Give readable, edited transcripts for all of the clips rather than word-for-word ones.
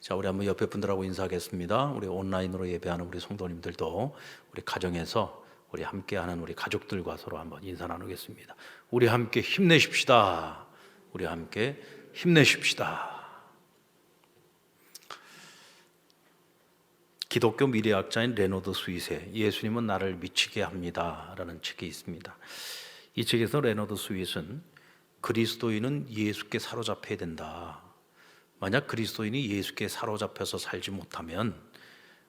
자, 우리 한번 옆에 분들하고 인사하겠습니다. 우리 온라인으로 예배하는 우리 성도님들도 우리 가정에서 우리 함께하는 우리 가족들과 서로 한번 인사 나누겠습니다. 우리 함께 힘내십시다. 우리 함께 힘내십시다. 기독교 미래학자인 레너드 스윗의 예수님은 나를 미치게 합니다 라는 책이 있습니다. 이 책에서 레너드 스윗은 그리스도인은 예수께 사로잡혀야 된다. 만약 그리스도인이 예수께 사로잡혀서 살지 못하면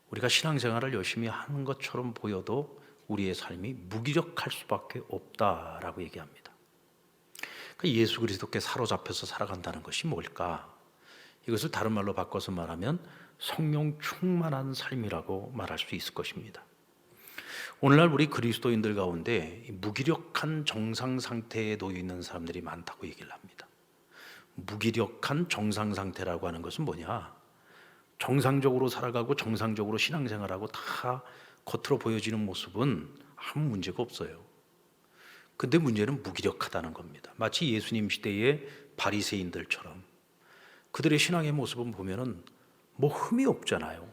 우리가 신앙생활을 열심히 하는 것처럼 보여도 우리의 삶이 무기력할 수밖에 없다라고 얘기합니다. 그러니까 예수 그리스도께 사로잡혀서 살아간다는 것이 뭘까? 이것을 다른 말로 바꿔서 말하면 성령 충만한 삶이라고 말할 수 있을 것입니다. 오늘날 우리 그리스도인들 가운데 무기력한 정상 상태에 놓여 있는 사람들이 많다고 얘기를 합니다. 무기력한 정상 상태라고 하는 것은 뭐냐? 정상적으로 살아가고 정상적으로 신앙생활하고 다 겉으로 보여지는 모습은 아무 문제가 없어요. 근데 문제는 무기력하다는 겁니다. 마치 예수님 시대의 바리새인들처럼 그들의 신앙의 모습은 보면은 뭐 흠이 없잖아요.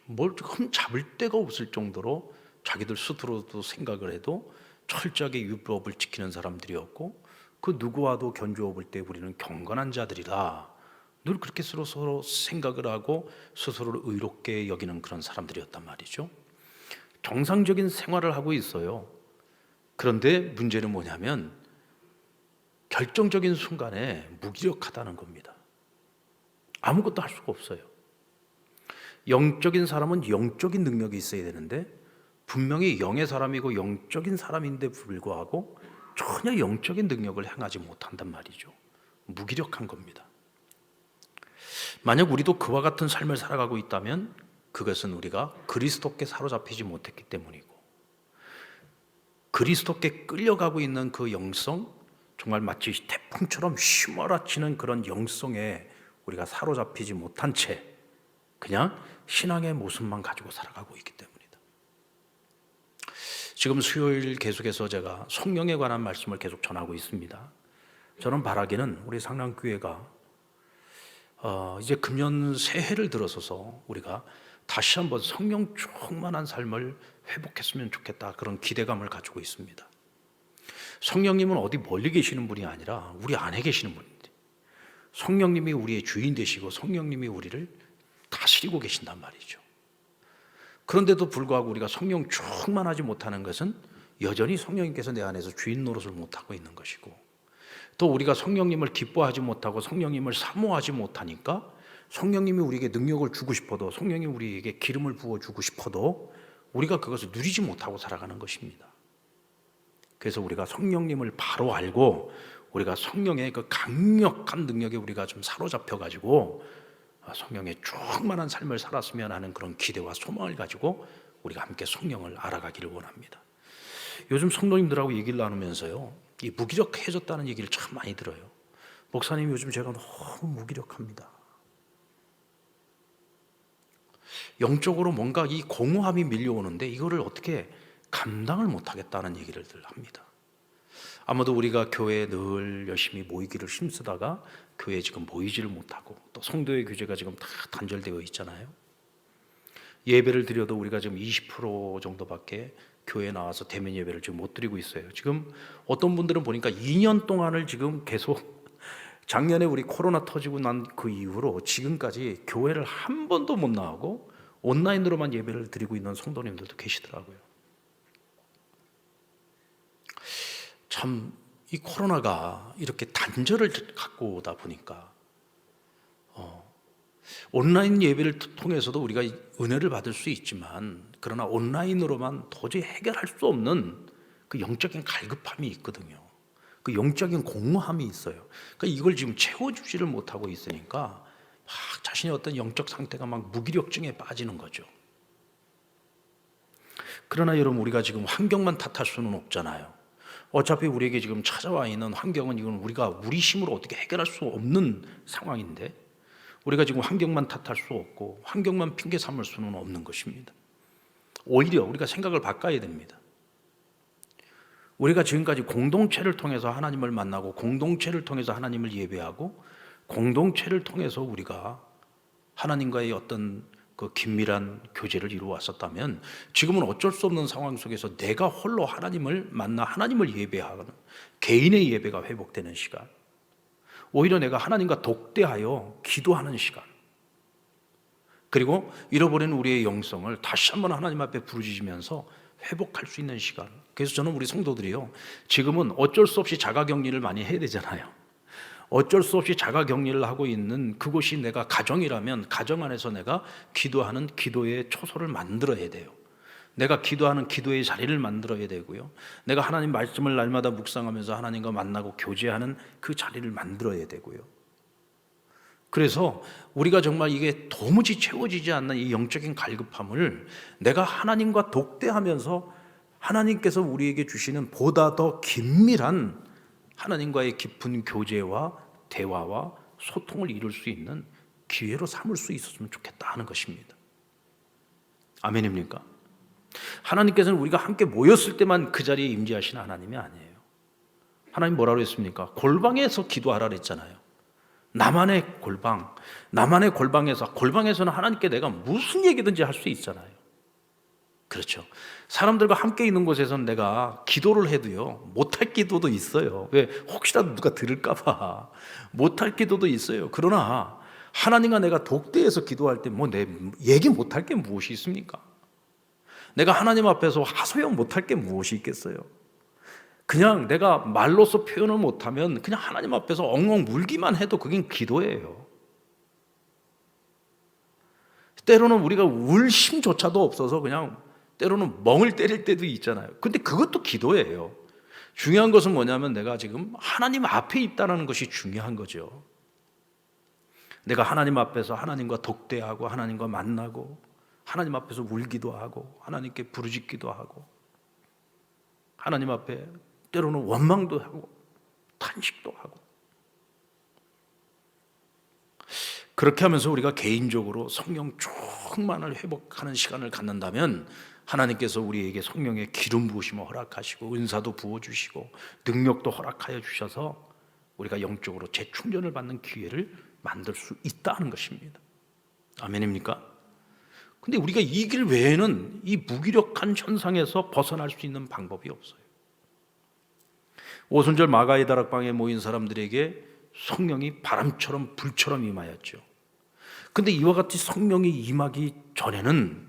뭘 흠 잡을 데가 없을 정도로 자기들 스스로도 생각을 해도 철저하게 율법을 지키는 사람들이었고 그 누구와도 견주어 볼 때 우리는 경건한 자들이라 늘 그렇게 서로 생각을 하고 스스로를 의롭게 여기는 그런 사람들이었단 말이죠. 정상적인 생활을 하고 있어요. 그런데 문제는 뭐냐면 결정적인 순간에 무기력하다는 겁니다. 아무것도 할 수가 없어요. 영적인 사람은 영적인 능력이 있어야 되는데 분명히 영의 사람이고 영적인 사람인데 불구하고 전혀 영적인 능력을 행하지 못한단 말이죠. 무기력한 겁니다. 만약 우리도 그와 같은 삶을 살아가고 있다면 그것은 우리가 그리스도께 사로잡히지 못했기 때문이고 그리스도께 끌려가고 있는 그 영성, 정말 마치 태풍처럼 휘몰아치는 그런 영성에 우리가 사로잡히지 못한 채 그냥 신앙의 모습만 가지고 살아가고 있기 때문입니다. 지금 수요일 계속해서 제가 성령에 관한 말씀을 계속 전하고 있습니다. 저는 바라기는 우리 상랑교회가 이제 금년 새해를 들어서서 우리가 다시 한번 성령 충만한 삶을 회복했으면 좋겠다, 그런 기대감을 가지고 있습니다. 성령님은 어디 멀리 계시는 분이 아니라 우리 안에 계시는 분인데 성령님이 우리의 주인 되시고 성령님이 우리를 다스리고 계신단 말이죠. 그런데도 불구하고 우리가 성령 충만하지 못하는 것은 여전히 성령님께서 내 안에서 주인 노릇을 못하고 있는 것이고, 또 우리가 성령님을 기뻐하지 못하고 성령님을 사모하지 못하니까 성령님이 우리에게 능력을 주고 싶어도, 성령이 우리에게 기름을 부어주고 싶어도 우리가 그것을 누리지 못하고 살아가는 것입니다. 그래서 우리가 성령님을 바로 알고 우리가 성령의 그 강력한 능력에 우리가 좀 사로잡혀가지고 성령의 충만한 삶을 살았으면 하는 그런 기대와 소망을 가지고 우리가 함께 성령을 알아가기를 원합니다. 요즘 성도님들하고 얘기를 나누면서요, 이 무기력해졌다는 얘기를 참 많이 들어요. 목사님, 요즘 제가 너무 무기력합니다. 영적으로 뭔가 이 공허함이 밀려오는데 이거를 어떻게 감당을 못하겠다는 얘기를 합니다. 아마도 우리가 교회에 늘 열심히 모이기를 힘쓰다가 교회에 지금 모이지를 못하고 또 성도의 교제가 지금 다 단절되어 있잖아요. 예배를 드려도 우리가 지금 20% 정도밖에 교회에 나와서 대면 예배를 지금 못 드리고 있어요. 지금 어떤 분들은 보니까 2년 동안을 지금 계속 작년에 우리 코로나 터지고 난 그 이후로 지금까지 교회를 한 번도 못 나오고 온라인으로만 예배를 드리고 있는 성도님들도 계시더라고요. 참 이 코로나가 이렇게 단절을 갖고 오다 보니까 온라인 예배를 통해서도 우리가 은혜를 받을 수 있지만, 그러나 온라인으로만 도저히 해결할 수 없는 그 영적인 갈급함이 있거든요. 그 영적인 공허함이 있어요. 그러니까 이걸 지금 채워주지를 못하고 있으니까 막 자신의 어떤 영적 상태가 막 무기력증에 빠지는 거죠. 그러나 여러분, 우리가 지금 환경만 탓할 수는 없잖아요. 어차피 우리에게 지금 찾아와 있는 환경은 이건 우리가 우리 힘으로 어떻게 해결할 수 없는 상황인데 우리가 지금 환경만 탓할 수 없고 환경만 핑계 삼을 수는 없는 것입니다. 오히려 우리가 생각을 바꿔야 됩니다. 우리가 지금까지 공동체를 통해서 하나님을 만나고 공동체를 통해서 하나님을 예배하고 공동체를 통해서 우리가 하나님과의 어떤 그 긴밀한 교제를 이루어왔었다면 지금은 어쩔 수 없는 상황 속에서 내가 홀로 하나님을 만나 하나님을 예배하는 개인의 예배가 회복되는 시간, 오히려 내가 하나님과 독대하여 기도하는 시간, 그리고 잃어버린 우리의 영성을 다시 한번 하나님 앞에 부르짖으면서 회복할 수 있는 시간. 그래서 저는 우리 성도들이요, 지금은 어쩔 수 없이 자가격리를 많이 해야 되잖아요. 어쩔 수 없이 자가격리를 하고 있는 그곳이 내가 가정이라면 가정 안에서 내가 기도하는 기도의 초소를 만들어야 돼요. 내가 기도하는 기도의 자리를 만들어야 되고요, 내가 하나님 말씀을 날마다 묵상하면서 하나님과 만나고 교제하는 그 자리를 만들어야 되고요. 그래서 우리가 정말 이게 도무지 채워지지 않는 이 영적인 갈급함을 내가 하나님과 독대하면서 하나님께서 우리에게 주시는 보다 더 긴밀한 하나님과의 깊은 교제와 대화와 소통을 이룰 수 있는 기회로 삼을 수 있었으면 좋겠다 하는 것입니다. 아멘입니까? 하나님께서는 우리가 함께 모였을 때만 그 자리에 임재하시는 하나님이 아니에요. 하나님 뭐라고 했습니까? 골방에서 기도하라 그랬잖아요. 나만의 골방, 나만의 골방에서는 하나님께 내가 무슨 얘기든지 할 수 있잖아요. 그렇죠. 사람들과 함께 있는 곳에서는 내가 기도를 해도요, 못할 기도도 있어요. 왜? 혹시라도 누가 들을까 봐 못할 기도도 있어요. 그러나 하나님과 내가 독대해서 기도할 때 뭐 내 얘기 못할 게 무엇이 있습니까? 내가 하나님 앞에서 하소연 못할 게 무엇이 있겠어요? 그냥 내가 말로서 표현을 못하면 그냥 하나님 앞에서 엉엉 울기만 해도 그게 기도예요. 때로는 우리가 울 힘조차도 없어서 그냥 때로는 멍을 때릴 때도 있잖아요. 근데 그것도 기도예요. 중요한 것은 뭐냐면 내가 지금 하나님 앞에 있다는 것이 중요한 거죠. 내가 하나님 앞에서 하나님과 독대하고 하나님과 만나고 하나님 앞에서 울기도 하고 하나님께 부르짖기도 하고 하나님 앞에 때로는 원망도 하고 탄식도 하고, 그렇게 하면서 우리가 개인적으로 성령 충만을 회복하는 시간을 갖는다면 하나님께서 우리에게 성령의 기름 부으심을 허락하시고 은사도 부어주시고 능력도 허락하여 주셔서 우리가 영적으로 재충전을 받는 기회를 만들 수 있다는 것입니다. 아멘입니까? 근데 우리가 이 길 외에는 이 무기력한 현상에서 벗어날 수 있는 방법이 없어요. 오순절 마가의 다락방에 모인 사람들에게 성령이 바람처럼 불처럼 임하였죠. 근데 이와 같이 성령이 임하기 전에는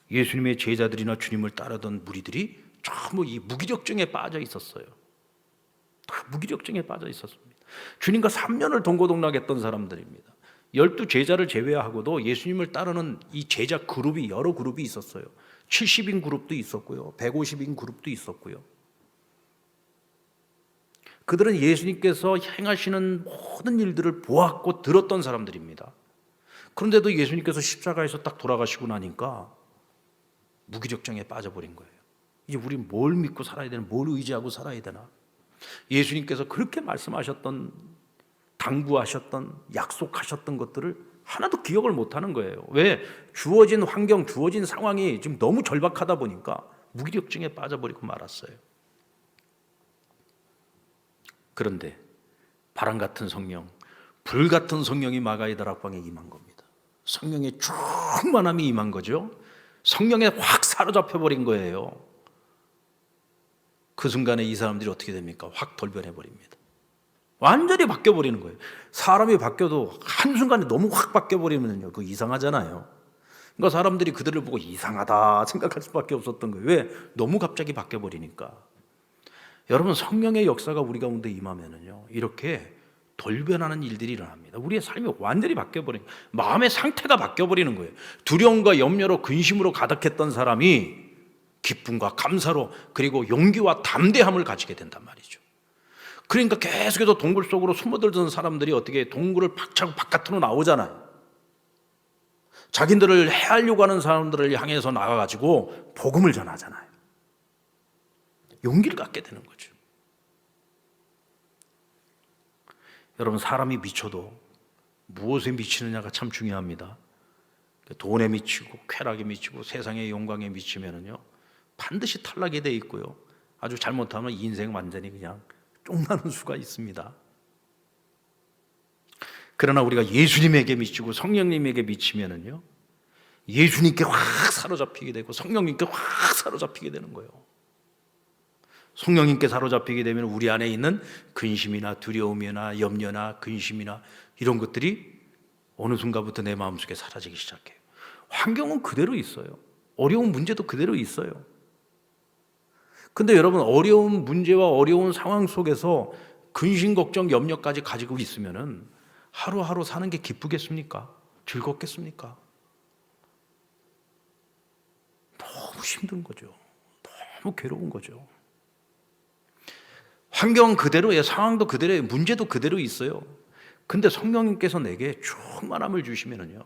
예수님의 제자들이나 주님을 따르던 무리들이 전부 이 무기력증에 빠져 있었어요. 다 무기력증에 빠져 있었습니다. 주님과 3년을 동고동락했던 사람들입니다. 12제자를 제외하고도 예수님을 따르는 이 제자 그룹이 여러 그룹이 있었어요. 70인 그룹도 있었고요, 150인 그룹도 있었고요. 그들은 예수님께서 행하시는 모든 일들을 보았고 들었던 사람들입니다. 그런데도 예수님께서 십자가에서 딱 돌아가시고 나니까 무기력증에 빠져버린 거예요. 이제 우리 뭘 믿고 살아야 되나, 뭘 의지하고 살아야 되나. 예수님께서 그렇게 말씀하셨던, 당부하셨던, 약속하셨던 것들을 하나도 기억을 못하는 거예요. 왜? 주어진 환경, 주어진 상황이 지금 너무 절박하다 보니까 무기력증에 빠져버리고 말았어요. 그런데 바람 같은 성령, 불 같은 성령이 마가의 다락방에 임한 겁니다. 성령의 충만함이 임한 거죠. 성령에 확 사로잡혀 버린 거예요. 그 순간에 이 사람들이 어떻게 됩니까? 확 돌변해 버립니다. 완전히 바뀌어 버리는 거예요. 사람이 바뀌어도 한순간에 너무 확 바뀌어 버리면요, 그거 이상하잖아요. 그러니까 사람들이 그들을 보고 이상하다 생각할 수밖에 없었던 거예요. 왜? 너무 갑자기 바뀌어 버리니까. 여러분, 성령의 역사가 우리 가운데 임하면은요, 이렇게 돌변하는 일들이 일어납니다. 우리의 삶이 완전히 바뀌어버린, 마음의 상태가 바뀌어버리는 거예요. 두려움과 염려로 근심으로 가득했던 사람이 기쁨과 감사로, 그리고 용기와 담대함을 가지게 된단 말이죠. 그러니까 계속해서 동굴 속으로 숨어들던 사람들이 어떻게 동굴을 박차고 바깥으로 나오잖아요. 자기들을 해하려고 하는 사람들을 향해서 나가가지고 복음을 전하잖아요. 용기를 갖게 되는 거죠. 여러분, 사람이 미쳐도 무엇에 미치느냐가 참 중요합니다. 돈에 미치고 쾌락에 미치고 세상의 영광에 미치면은요, 반드시 탈락이 돼 있고요, 아주 잘못하면 인생 완전히 그냥 쫑나는 수가 있습니다. 그러나 우리가 예수님에게 미치고 성령님에게 미치면은요, 예수님께 확 사로잡히게 되고 성령님께 확 사로잡히게 되는 거예요. 성령님께 사로잡히게 되면 우리 안에 있는 근심이나 두려움이나 염려나 근심이나 이런 것들이 어느 순간부터 내 마음속에 사라지기 시작해요. 환경은 그대로 있어요. 어려운 문제도 그대로 있어요. 근데 여러분, 어려운 문제와 어려운 상황 속에서 근심, 걱정, 염려까지 가지고 있으면은 하루하루 사는 게 기쁘겠습니까? 즐겁겠습니까? 너무 힘든 거죠. 너무 괴로운 거죠. 환경 그대로예요. 상황도 그대로예요. 문제도 그대로 있어요. 근데 성령님께서 내게 충만함을 주시면은요,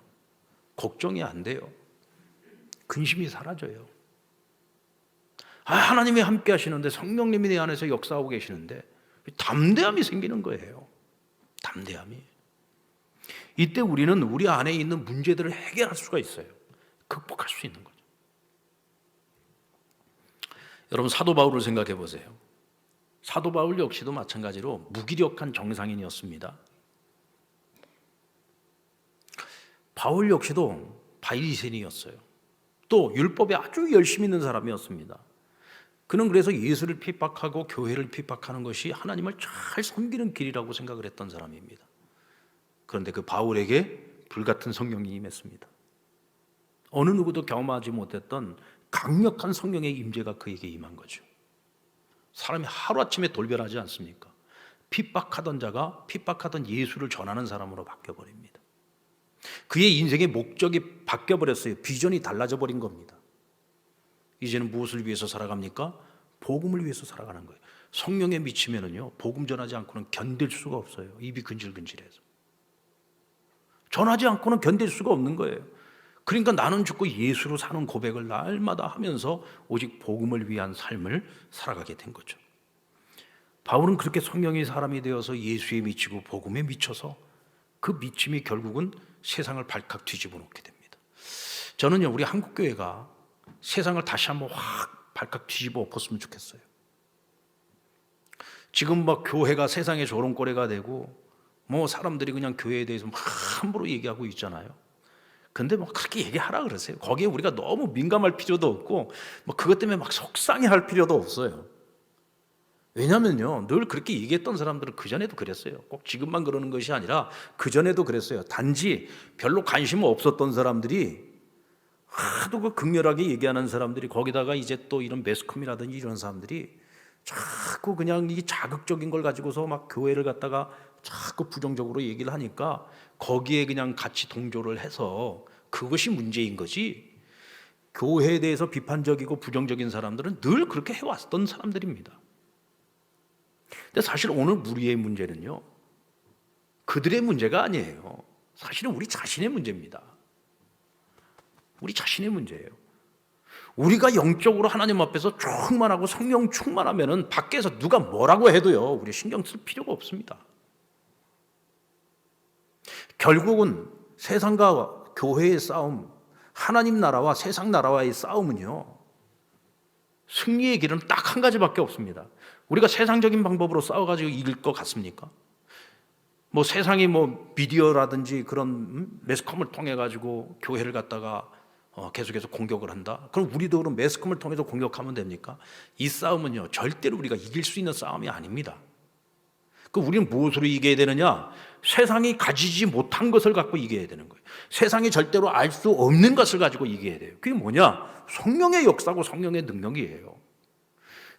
걱정이 안 돼요. 근심이 사라져요. 하나님이 함께 하시는데, 성령님이 내 안에서 역사하고 계시는데 담대함이 생기는 거예요. 담대함이. 이때 우리는 우리 안에 있는 문제들을 해결할 수가 있어요. 극복할 수 있는 거죠. 여러분, 사도 바울을 생각해 보세요. 사도 바울 역시도 마찬가지로 무기력한 정상인이었습니다. 바울 역시도 바리새인이었어요. 또 율법에 아주 열심히 있는 사람이었습니다. 그는 그래서 예수를 핍박하고 교회를 핍박하는 것이 하나님을 잘 섬기는 길이라고 생각을 했던 사람입니다. 그런데 그 바울에게 불같은 성령이 임했습니다. 어느 누구도 경험하지 못했던 강력한 성령의 임재가 그에게 임한 거죠. 사람이 하루아침에 돌변하지 않습니까? 핍박하던 자가 핍박하던 예수를 전하는 사람으로 바뀌어버립니다. 그의 인생의 목적이 바뀌어버렸어요. 비전이 달라져 버린 겁니다. 이제는 무엇을 위해서 살아갑니까? 복음을 위해서 살아가는 거예요. 성령에 미치면은요, 복음 전하지 않고는 견딜 수가 없어요. 입이 근질근질해서. 전하지 않고는 견딜 수가 없는 거예요. 그러니까 나는 죽고 예수로 사는 고백을 날마다 하면서 오직 복음을 위한 삶을 살아가게 된 거죠. 바울은 그렇게 성령의 사람이 되어서 예수에 미치고 복음에 미쳐서 그 미침이 결국은 세상을 발칵 뒤집어 놓게 됩니다. 저는요, 우리 한국교회가 세상을 다시 한번 확 발칵 뒤집어 엎었으면 좋겠어요. 지금 막 교회가 세상의 조롱거리가 되고 뭐 사람들이 그냥 교회에 대해서 막 함부로 얘기하고 있잖아요. 근데 뭐 그렇게 얘기하라 그러세요. 거기에 우리가 너무 민감할 필요도 없고 뭐 그것 때문에 막 속상해할 필요도 없어요. 왜냐면요, 늘 그렇게 얘기했던 사람들은 그전에도 그랬어요. 꼭 지금만 그러는 것이 아니라 그전에도 그랬어요. 단지 별로 관심 없었던 사람들이 하도 그 극렬하게 얘기하는 사람들이, 거기다가 이제 또 이런 매스컴이라든지 이런 사람들이 자꾸 그냥 이 자극적인 걸 가지고서 막 교회를 갖다가 자꾸 부정적으로 얘기를 하니까 거기에 그냥 같이 동조를 해서 그것이 문제인 거지, 교회에 대해서 비판적이고 부정적인 사람들은 늘 그렇게 해왔던 사람들입니다. 근데 사실 오늘 우리의 문제는요, 그들의 문제가 아니에요. 사실은 우리 자신의 문제입니다. 우리 자신의 문제예요. 우리가 영적으로 하나님 앞에서 충만하고 성령 충만하면은 밖에서 누가 뭐라고 해도요, 우리 신경 쓸 필요가 없습니다. 결국은 세상과 교회의 싸움, 하나님 나라와 세상 나라와의 싸움은요, 승리의 길은 딱 한 가지밖에 없습니다. 우리가 세상적인 방법으로 싸워가지고 이길 것 같습니까? 뭐 세상이 뭐 미디어라든지 그런 매스컴을 통해 가지고 교회를 갖다가 계속해서 공격을 한다. 그럼 우리도 그럼 매스컴을 통해서 공격하면 됩니까? 이 싸움은요, 절대로 우리가 이길 수 있는 싸움이 아닙니다. 그 우리는 무엇으로 이겨야 되느냐? 세상이 가지지 못한 것을 갖고 이겨야 되는 거예요. 세상이 절대로 알 수 없는 것을 가지고 이겨야 돼요. 그게 뭐냐? 성령의 역사고 성령의 능력이에요.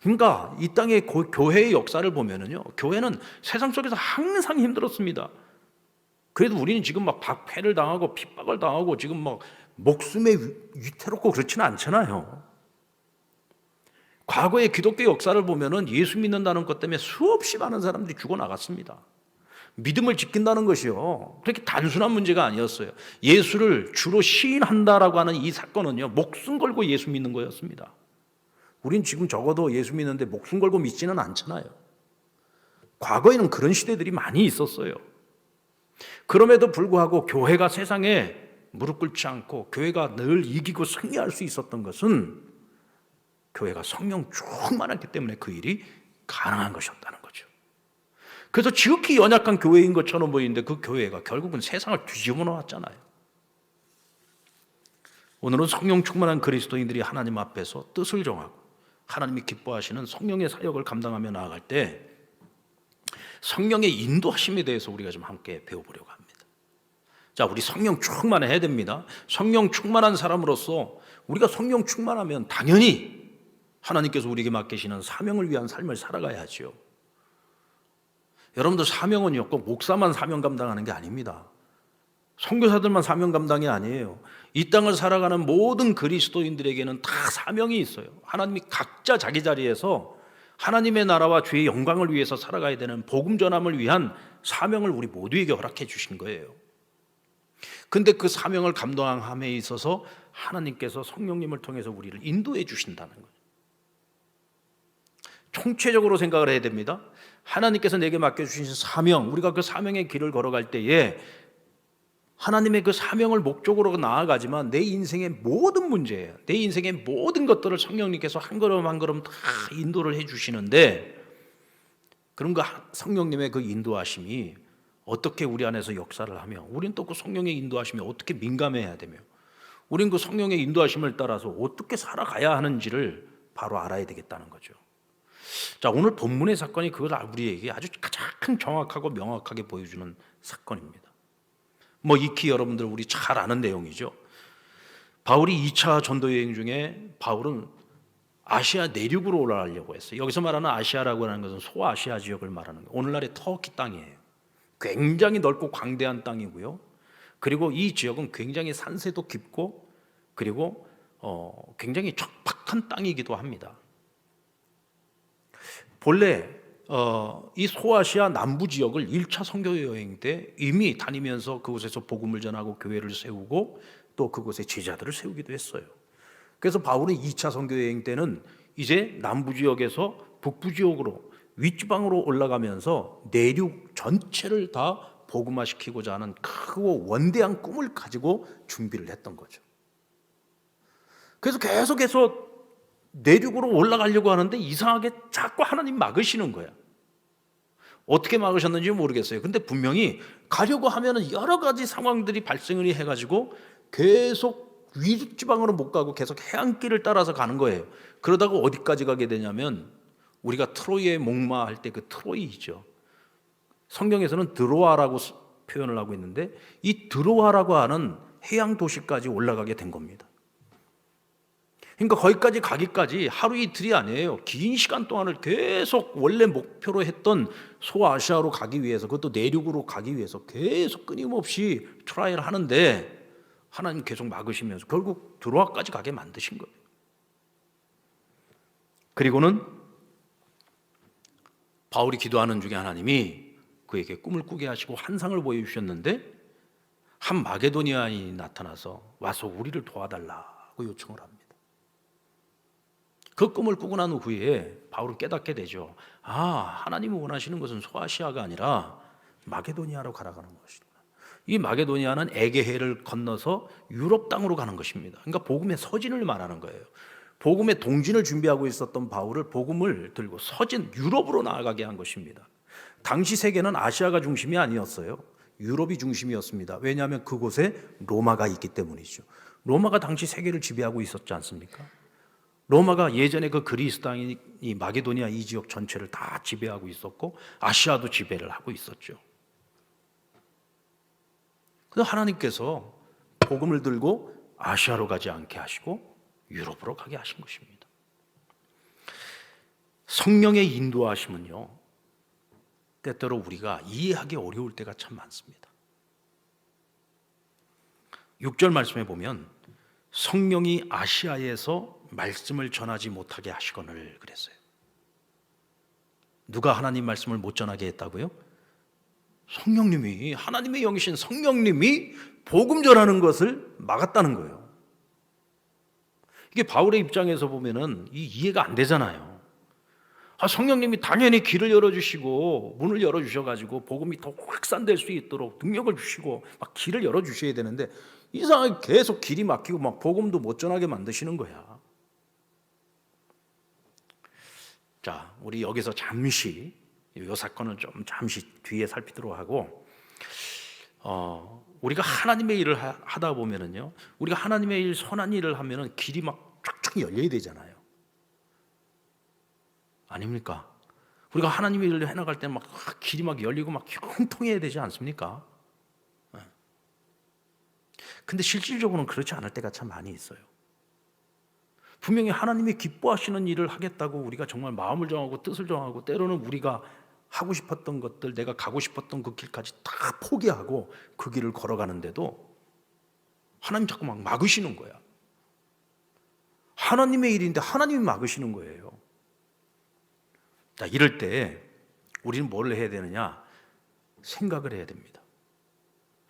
그러니까 이 땅의 교회의 역사를 보면은요, 교회는 세상 속에서 항상 힘들었습니다. 그래도 우리는 지금 막 박해를 당하고 핍박을 당하고 지금 막 목숨에 위태롭고 그렇지는 않잖아요. 과거의 기독교 역사를 보면은 예수 믿는다는 것 때문에 수없이 많은 사람들이 죽어나갔습니다. 믿음을 지킨다는 것이요, 그렇게 단순한 문제가 아니었어요. 예수를 주로 시인한다라고 하는 이 사건은요, 목숨 걸고 예수 믿는 거였습니다. 우린 지금 적어도 예수 믿는데 목숨 걸고 믿지는 않잖아요. 과거에는 그런 시대들이 많이 있었어요. 그럼에도 불구하고 교회가 세상에 무릎 꿇지 않고 교회가 늘 이기고 승리할 수 있었던 것은 교회가 성령 충만했기 때문에 그 일이 가능한 것이었다는 거죠. 그래서 지극히 연약한 교회인 것처럼 보이는데 그 교회가 결국은 세상을 뒤집어 놓았잖아요. 오늘은 성령 충만한 그리스도인들이 하나님 앞에서 뜻을 정하고 하나님이 기뻐하시는 성령의 사역을 감당하며 나아갈 때 성령의 인도하심에 대해서 우리가 좀 함께 배워보려고 합니다. 자, 우리 성령 충만해야 됩니다. 성령 충만한 사람으로서 우리가 성령 충만하면 당연히 하나님께서 우리에게 맡기시는 사명을 위한 삶을 살아가야죠. 여러분들 사명은요, 꼭 목사만 사명 감당하는 게 아닙니다. 선교사들만 사명 감당이 아니에요. 이 땅을 살아가는 모든 그리스도인들에게는 다 사명이 있어요. 하나님이 각자 자기 자리에서 하나님의 나라와 주의 영광을 위해서 살아가야 되는 복음 전함을 위한 사명을 우리 모두에게 허락해 주신 거예요. 근데 그 사명을 감당함에 있어서 하나님께서 성령님을 통해서 우리를 인도해 주신다는 거예요. 총체적으로 생각을 해야 됩니다. 하나님께서 내게 맡겨주신 사명, 우리가 그 사명의 길을 걸어갈 때에 하나님의 그 사명을 목적으로 나아가지만 내 인생의 모든 문제예요. 내 인생의 모든 것들을 성령님께서 한 걸음 한 걸음 다 인도를 해주시는데, 그럼 그 성령님의 그 인도하심이 어떻게 우리 안에서 역사를 하며, 우리는 또 그 성령의 인도하심에 어떻게 민감해야 되며, 우리는 그 성령의 인도하심을 따라서 어떻게 살아가야 하는지를 바로 알아야 되겠다는 거죠. 자, 오늘 본문의 사건이 그걸 우리에게 아주 가장 정확하고 명확하게 보여주는 사건입니다. 익히 여러분들 우리 잘 아는 내용이죠. 바울이 2차 전도 여행 중에 바울은 아시아 내륙으로 올라가려고 했어요. 여기서 말하는 아시아라고 하는 것은 소아시아 지역을 말하는 거예요. 오늘날의 터키 땅이에요. 굉장히 넓고 광대한 땅이고요. 그리고 이 지역은 굉장히 산세도 깊고 그리고 굉장히 척박한 땅이기도 합니다. 본래 이 소아시아 남부 지역을 1차 선교 여행 때 이미 다니면서 그곳에서 복음을 전하고 교회를 세우고 또 그곳에 제자들을 세우기도 했어요. 그래서 바울은 2차 선교 여행 때는 이제 남부 지역에서 북부 지역으로 윗지방으로 올라가면서 내륙 전체를 다 복음화시키고자 하는 크고 원대한 꿈을 가지고 준비를 했던 거죠. 그래서 계속해서 내륙으로 올라가려고 하는데 이상하게 자꾸 하나님 막으시는 거야. 어떻게 막으셨는지 모르겠어요. 근데 분명히 가려고 하면은 여러 가지 상황들이 발생을 해가지고 계속 윗지방으로 못 가고 계속 해안길을 따라서 가는 거예요. 그러다가 어디까지 가게 되냐면 우리가 트로이의 목마할 때 그 트로이죠. 성경에서는 드로아라고 표현을 하고 있는데 이 드로아라고 하는 해양 도시까지 올라가게 된 겁니다. 그러니까 거기까지 가기까지 하루 이틀이 아니에요. 긴 시간 동안을 계속 원래 목표로 했던 소아시아로 가기 위해서, 그것도 내륙으로 가기 위해서 계속 끊임없이 트라이를 하는데 하나님 계속 막으시면서 결국 드로아까지 가게 만드신 거예요. 그리고는 바울이 기도하는 중에 하나님이 그에게 꿈을 꾸게 하시고 환상을 보여주셨는데 한 마게도니아인이 나타나서 와서 우리를 도와달라고 요청을 합니다. 그 꿈을 꾸고 난 후에 바울은 깨닫게 되죠. 하나님이 원하시는 것은 소아시아가 아니라 마게도니아로 가라가는 것이구나. 이 마게도니아는 에게해를 건너서 유럽 땅으로 가는 것입니다. 그러니까 복음의 서진을 말하는 거예요. 복음의 동진을 준비하고 있었던 바울을 복음을 들고 서진 유럽으로 나아가게 한 것입니다. 당시 세계는 아시아가 중심이 아니었어요. 유럽이 중심이었습니다. 왜냐하면 그곳에 로마가 있기 때문이죠. 로마가 당시 세계를 지배하고 있었지 않습니까? 로마가 예전에 그 그리스 땅이 마게도니아 이 지역 전체를 다 지배하고 있었고 아시아도 지배를 하고 있었죠. 그래서 하나님께서 복음을 들고 아시아로 가지 않게 하시고 유럽으로 가게 하신 것입니다. 성령의 인도하심은요, 때때로 우리가 이해하기 어려울 때가 참 많습니다. 6절 말씀에 보면 성령이 아시아에서 말씀을 전하지 못하게 하시거늘 그랬어요. 누가 하나님 말씀을 못 전하게 했다고요? 성령님이, 하나님의 영이신 성령님이 복음 전하는 것을 막았다는 거예요. 이게 바울의 입장에서 보면은 이해가 안 되잖아요. 성령님이 당연히 길을 열어주시고 문을 열어주셔가지고 복음이 더 확산될 수 있도록 능력을 주시고 막 길을 열어주셔야 되는데 이상하게 계속 길이 막히고 막 복음도 못 전하게 만드시는 거야. 자, 우리 여기서 잠시 이 사건은 좀 잠시 뒤에 살피도록 하고, 우리가 하나님의 일을 하다 보면은요, 우리가 하나님의 일, 선한 일을 하면은 길이 막 쫙쫙 열려야 되잖아요. 아닙니까? 우리가 하나님의 일을 해나갈 때 막 길이 막 열리고 막 형통해야 되지 않습니까? 근데 실질적으로는 그렇지 않을 때가 참 많이 있어요. 분명히 하나님이 기뻐하시는 일을 하겠다고 우리가 정말 마음을 정하고 뜻을 정하고, 때로는 우리가 하고 싶었던 것들, 내가 가고 싶었던 그 길까지 다 포기하고 그 길을 걸어가는데도 하나님 자꾸 막 막으시는 거야. 하나님의 일인데 하나님이 막으시는 거예요. 자, 이럴 때 우리는 뭘 해야 되느냐? 생각을 해야 됩니다.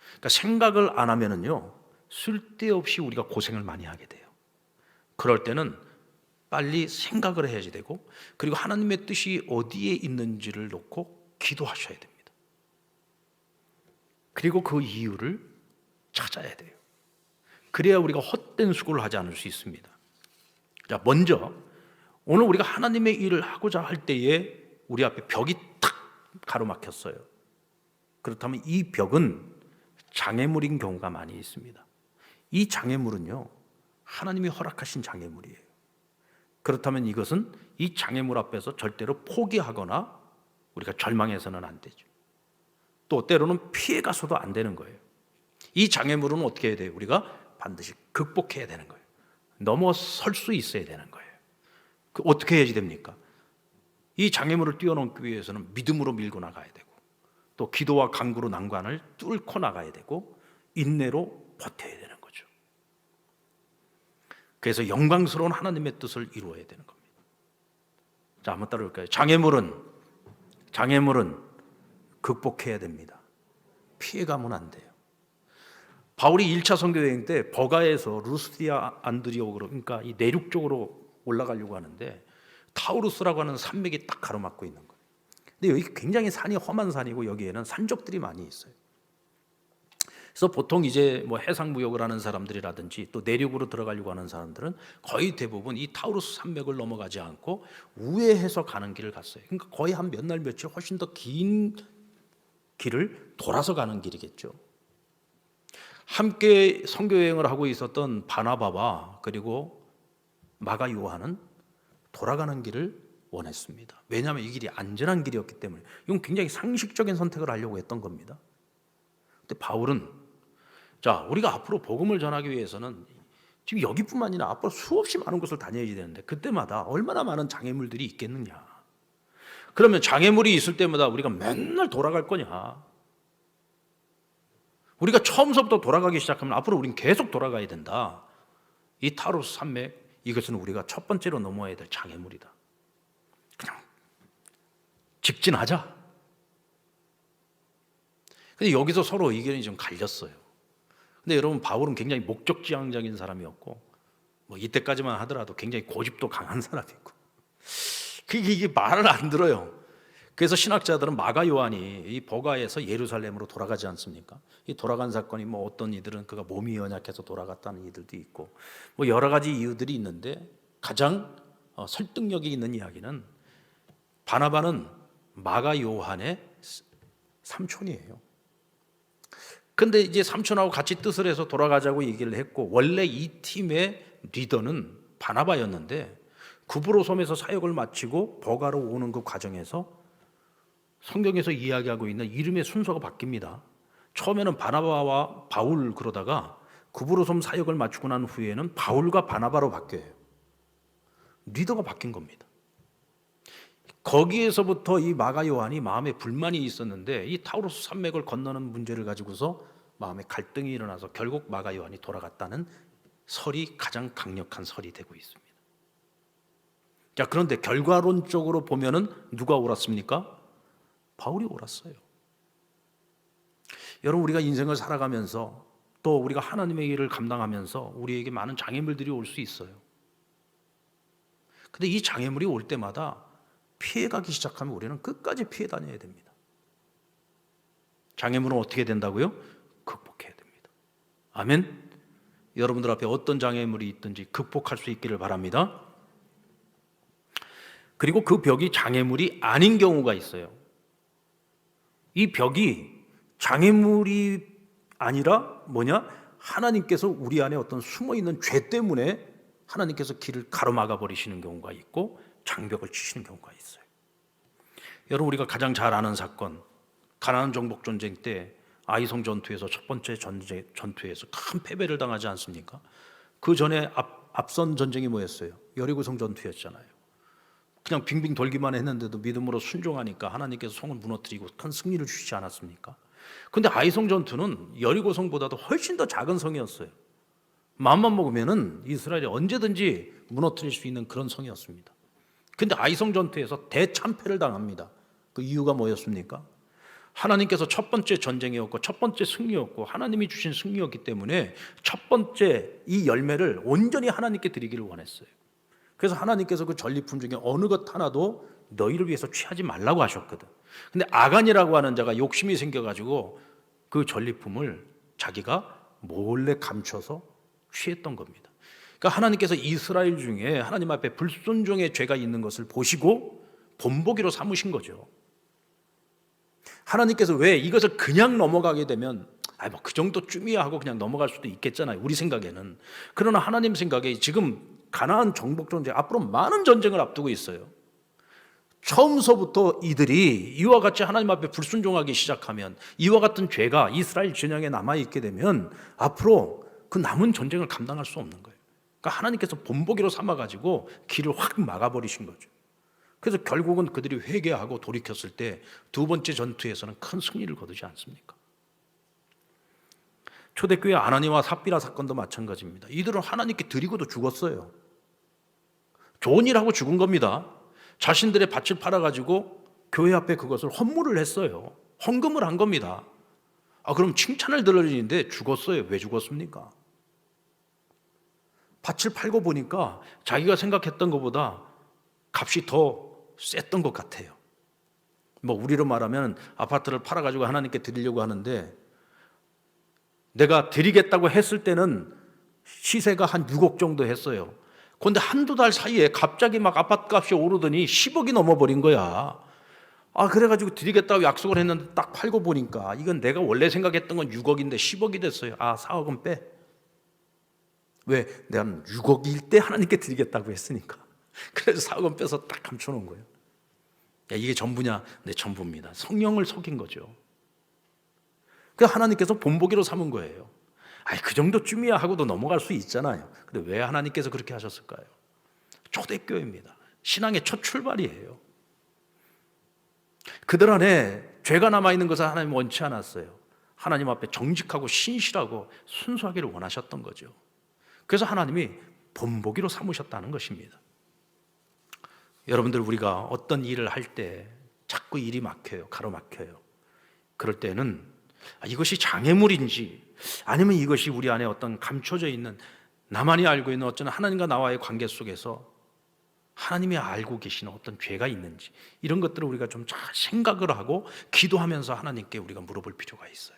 그러니까 생각을 안 하면은요, 쓸데없이 우리가 고생을 많이 하게 돼요. 그럴 때는 빨리 생각을 해야지 되고, 그리고 하나님의 뜻이 어디에 있는지를 놓고 기도하셔야 됩니다. 그리고 그 이유를 찾아야 돼요. 그래야 우리가 헛된 수고를 하지 않을 수 있습니다. 자, 먼저 오늘 우리가 하나님의 일을 하고자 할 때에 우리 앞에 벽이 탁 가로막혔어요. 그렇다면 이 벽은 장애물인 경우가 많이 있습니다. 이 장애물은요, 하나님이 허락하신 장애물이에요. 그렇다면 이것은 이 장애물 앞에서 절대로 포기하거나 우리가 절망해서는 안 되죠. 또 때로는 피해가서도 안 되는 거예요. 이 장애물은 어떻게 해야 돼요? 우리가 반드시 극복해야 되는 거예요. 넘어설 수 있어야 되는 거예요. 어떻게 해야지 됩니까? 이 장애물을 뛰어넘기 위해서는 믿음으로 밀고 나가야 되고, 또 기도와 간구로 난관을 뚫고 나가야 되고, 인내로 버텨야 되는 거죠. 그래서 영광스러운 하나님의 뜻을 이루어야 되는 겁니다. 자, 한번 따라올까요? 장애물은 극복해야 됩니다. 피해가면 안 돼요. 바울이 1차 선교 여행 때 버가에서 루스디아 안드리오로, 그러니까 이 내륙 쪽으로 올라가려고 하는데 타우루스라고 하는 산맥이 딱 가로막고 있는 거예요. 근데 여기 굉장히 산이 험한 산이고 여기에는 산적들이 많이 있어요. 그래서 보통 이제 뭐 해상무역을 하는 사람들이라든지 또 내륙으로 들어가려고 하는 사람들은 거의 대부분 이 타우루스 산맥을 넘어가지 않고 우회해서 가는 길을 갔어요. 그러니까 거의 한 몇 날 며칠 훨씬 더 긴 길을 돌아서 가는 길이겠죠. 함께 선교 여행을 하고 있었던 바나바와 그리고 마가 요한은 돌아가는 길을 원했습니다. 왜냐하면 이 길이 안전한 길이었기 때문에. 이건 굉장히 상식적인 선택을 하려고 했던 겁니다. 근데 바울은, 자, 우리가 앞으로 복음을 전하기 위해서는 지금 여기뿐만 아니라 앞으로 수없이 많은 곳을 다녀야지 되는데 그때마다 얼마나 많은 장애물들이 있겠느냐. 그러면 장애물이 있을 때마다 우리가 맨날 돌아갈 거냐. 우리가 처음서부터 돌아가기 시작하면 앞으로 우리는 계속 돌아가야 된다. 이 타우루스 산맥, 이것은 우리가 첫 번째로 넘어야 될 장애물이다. 그냥 직진하자. 근데 여기서 서로 의견이 좀 갈렸어요. 근데 여러분, 바울은 굉장히 목적지향적인 사람이었고, 뭐 이때까지만 하더라도 굉장히 고집도 강한 사람이고, 이게 말을 안 들어요. 그래서 신학자들은 마가 요한이 이 버가에서 예루살렘으로 돌아가지 않습니까? 이 돌아간 사건이 뭐 어떤 이들은 그가 몸이 연약해서 돌아갔다는 이들도 있고, 뭐 여러 가지 이유들이 있는데 가장 설득력이 있는 이야기는 바나바는 마가 요한의 삼촌이에요. 근데 이제 삼촌하고 같이 뜻을 해서 돌아가자고 얘기를 했고, 원래 이 팀의 리더는 바나바였는데 구브로 섬에서 사역을 마치고 버가로 오는 그 과정에서 성경에서 이야기하고 있는 이름의 순서가 바뀝니다. 처음에는 바나바와 바울 그러다가 구브로 섬 사역을 마치고 난 후에는 바울과 바나바로 바뀌어요. 리더가 바뀐 겁니다. 거기에서부터 이 마가 요한이 마음에 불만이 있었는데 이 타우루스 산맥을 건너는 문제를 가지고서 마음에 갈등이 일어나서 결국 마가 요한이 돌아갔다는 설이 가장 강력한 설이 되고 있습니다. 자, 그런데 결과론적으로 보면은 누가 옳았습니까? 바울이 옳았어요. 여러분, 우리가 인생을 살아가면서 또 우리가 하나님의 일을 감당하면서 우리에게 많은 장애물들이 올 수 있어요. 근데 이 장애물이 올 때마다 피해가기 시작하면 우리는 끝까지 피해 다녀야 됩니다. 장애물은 어떻게 된다고요? 극복해야 됩니다. 아멘. 여러분들 앞에 어떤 장애물이 있든지 극복할 수 있기를 바랍니다. 그리고 그 벽이 장애물이 아닌 경우가 있어요. 이 벽이 장애물이 아니라 뭐냐? 하나님께서 우리 안에 어떤 숨어있는 죄 때문에 하나님께서 길을 가로막아 버리시는 경우가 있고 장벽을 치시는 경우가 있어요. 여러분, 우리가 가장 잘 아는 사건, 가나안 정복 전쟁 때 아이성 전투에서 첫 번째 전투에서 큰 패배를 당하지 않습니까? 그 전에 앞선 전쟁이 뭐였어요? 여리고성 전투였잖아요. 그냥 빙빙 돌기만 했는데도 믿음으로 순종하니까 하나님께서 성을 무너뜨리고 큰 승리를 주시지 않았습니까? 근데 아이성 전투는 여리고성보다도 훨씬 더 작은 성이었어요. 마음만 먹으면은 이스라엘이 언제든지 무너뜨릴 수 있는 그런 성이었습니다. 근데 아이성 전투에서 대참패를 당합니다. 그 이유가 뭐였습니까? 하나님께서 첫 번째 전쟁이었고 첫 번째 승리였고 하나님이 주신 승리였기 때문에 첫 번째 이 열매를 온전히 하나님께 드리기를 원했어요. 그래서 하나님께서 그 전리품 중에 어느 것 하나도 너희를 위해서 취하지 말라고 하셨거든. 근데 아간이라고 하는 자가 욕심이 생겨가지고 그 전리품을 자기가 몰래 감춰서 취했던 겁니다. 그러니까 하나님께서 이스라엘 중에 하나님 앞에 불순종의 죄가 있는 것을 보시고 본보기로 삼으신 거죠. 하나님께서 왜 이것을 그냥 넘어가게 되면 뭐 그 정도쯤이야 하고 그냥 넘어갈 수도 있겠잖아요, 우리 생각에는. 그러나 하나님 생각에 지금 가나안 정복 전쟁, 앞으로 많은 전쟁을 앞두고 있어요. 처음서부터 이들이 이와 같이 하나님 앞에 불순종하기 시작하면, 이와 같은 죄가 이스라엘 진영에 남아있게 되면 앞으로 그 남은 전쟁을 감당할 수 없는 거예요. 그러니까 하나님께서 본보기로 삼아가지고 길을 확 막아버리신 거죠. 그래서 결국은 그들이 회개하고 돌이켰을 때 두 번째 전투에서는 큰 승리를 거두지 않습니까? 초대교회 아나니와 삽비라 사건도 마찬가지입니다. 이들은 하나님께 드리고도 죽었어요. 좋은 일 하고 죽은 겁니다. 자신들의 밭을 팔아가지고 교회 앞에 그것을 헌물을 했어요. 헌금을 한 겁니다. 그럼 칭찬을 들을 일인데 죽었어요. 왜 죽었습니까? 밭을 팔고 보니까 자기가 생각했던 것보다 값이 더 셌던 것 같아요. 우리로 말하면 아파트를 팔아가지고 하나님께 드리려고 하는데, 내가 드리겠다고 했을 때는 시세가 한 6억 정도 했어요. 그런데 한두 달 사이에 갑자기 막 아파트 값이 오르더니 10억이 넘어버린 거야. 그래가지고 드리겠다고 약속을 했는데 딱 팔고 보니까 이건 내가 원래 생각했던 건 6억인데 10억이 됐어요. 4억은 빼. 왜? 내가 6억일 때 하나님께 드리겠다고 했으니까. 그래서 4억은 빼서 딱 감춰놓은 거예요. 이게 전부냐? 네, 전부입니다. 성령을 속인 거죠. 그래서 하나님께서 본보기로 삼은 거예요. 그 정도쯤이야 하고도 넘어갈 수 있잖아요. 근데 왜 하나님께서 그렇게 하셨을까요? 초대교회입니다. 신앙의 첫 출발이에요. 그들 안에 죄가 남아있는 것을 하나님은 원치 않았어요. 하나님 앞에 정직하고 신실하고 순수하기를 원하셨던 거죠. 그래서 하나님이 본보기로 삼으셨다는 것입니다. 여러분들, 우리가 어떤 일을 할 때 자꾸 일이 막혀요. 가로막혀요. 그럴 때는 이것이 장애물인지 아니면 이것이 우리 안에 어떤 감춰져 있는, 나만이 알고 있는 어쩌나 하나님과 나와의 관계 속에서 하나님이 알고 계시는 어떤 죄가 있는지, 이런 것들을 우리가 좀 잘 생각을 하고 기도하면서 하나님께 우리가 물어볼 필요가 있어요.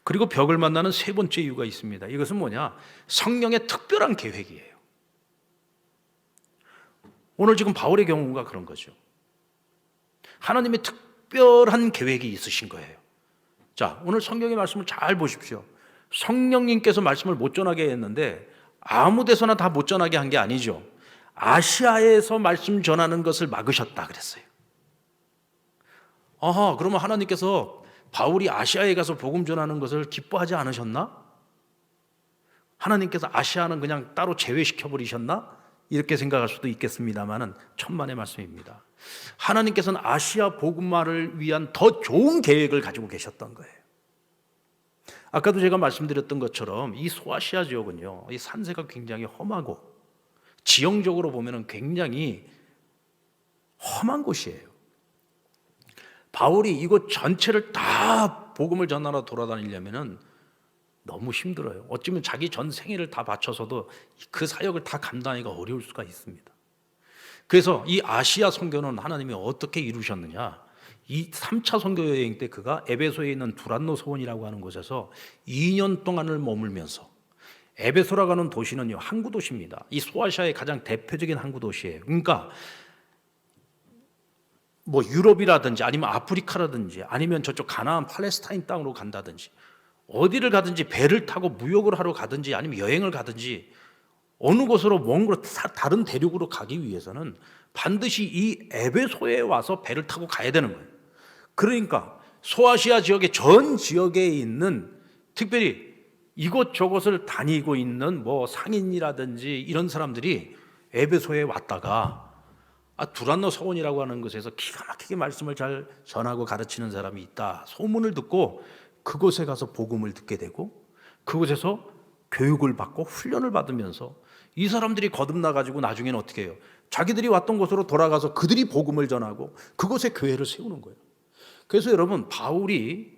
그리고 벽을 만나는 세 번째 이유가 있습니다. 이것은 뭐냐? 성령의 특별한 계획이에요. 오늘 지금 바울의 경우가 그런 거죠. 하나님의 특별한 계획이 있으신 거예요. 자, 오늘 성경의 말씀을 잘 보십시오. 성령님께서 말씀을 못 전하게 했는데 아무 데서나 다 못 전하게 한 게 아니죠. 아시아에서 말씀 전하는 것을 막으셨다 그랬어요. 그러면 하나님께서 바울이 아시아에 가서 복음 전하는 것을 기뻐하지 않으셨나? 하나님께서 아시아는 그냥 따로 제외시켜 버리셨나? 이렇게 생각할 수도 있겠습니다만은 천만의 말씀입니다. 하나님께서는 아시아 복음화를 위한 더 좋은 계획을 가지고 계셨던 거예요. 아까도 제가 말씀드렸던 것처럼 이 소아시아 지역은요, 이 산세가 굉장히 험하고 지형적으로 보면은 굉장히 험한 곳이에요. 바울이 이곳 전체를 다 복음을 전하러 돌아다니려면은 너무 힘들어요. 어쩌면 자기 전 생애를 다 바쳐서도 그 사역을 다 감당하기가 어려울 수가 있습니다. 그래서 이 아시아 선교는 하나님이 어떻게 이루셨느냐? 이 3차 선교 여행 때 그가 에베소에 있는 두란노 소원이라고 하는 곳에서 2년 동안을 머물면서, 에베소라고 하는 도시는요, 항구 도시입니다. 이 소아시아의 가장 대표적인 항구 도시예요. 그러니까 뭐 유럽이라든지 아니면 아프리카라든지 아니면 저쪽 가나안 팔레스타인 땅으로 간다든지 어디를 가든지 배를 타고 무역을 하러 가든지 아니면 여행을 가든지 어느 곳으로 먼 곳 다른 대륙으로 가기 위해서는 반드시 이 에베소에 와서 배를 타고 가야 되는 거예요. 그러니까 소아시아 지역의 전 지역에 있는 특별히 이곳저곳을 다니고 있는 뭐 상인이라든지 이런 사람들이 에베소에 왔다가 두란노 서원이라고 하는 곳에서 기가 막히게 말씀을 잘 전하고 가르치는 사람이 있다 소문을 듣고 그곳에 가서 복음을 듣게 되고 그곳에서 교육을 받고 훈련을 받으면서 이 사람들이 거듭나가지고 나중에는 어떻게 해요? 자기들이 왔던 곳으로 돌아가서 그들이 복음을 전하고 그곳에 교회를 세우는 거예요. 그래서 여러분 바울이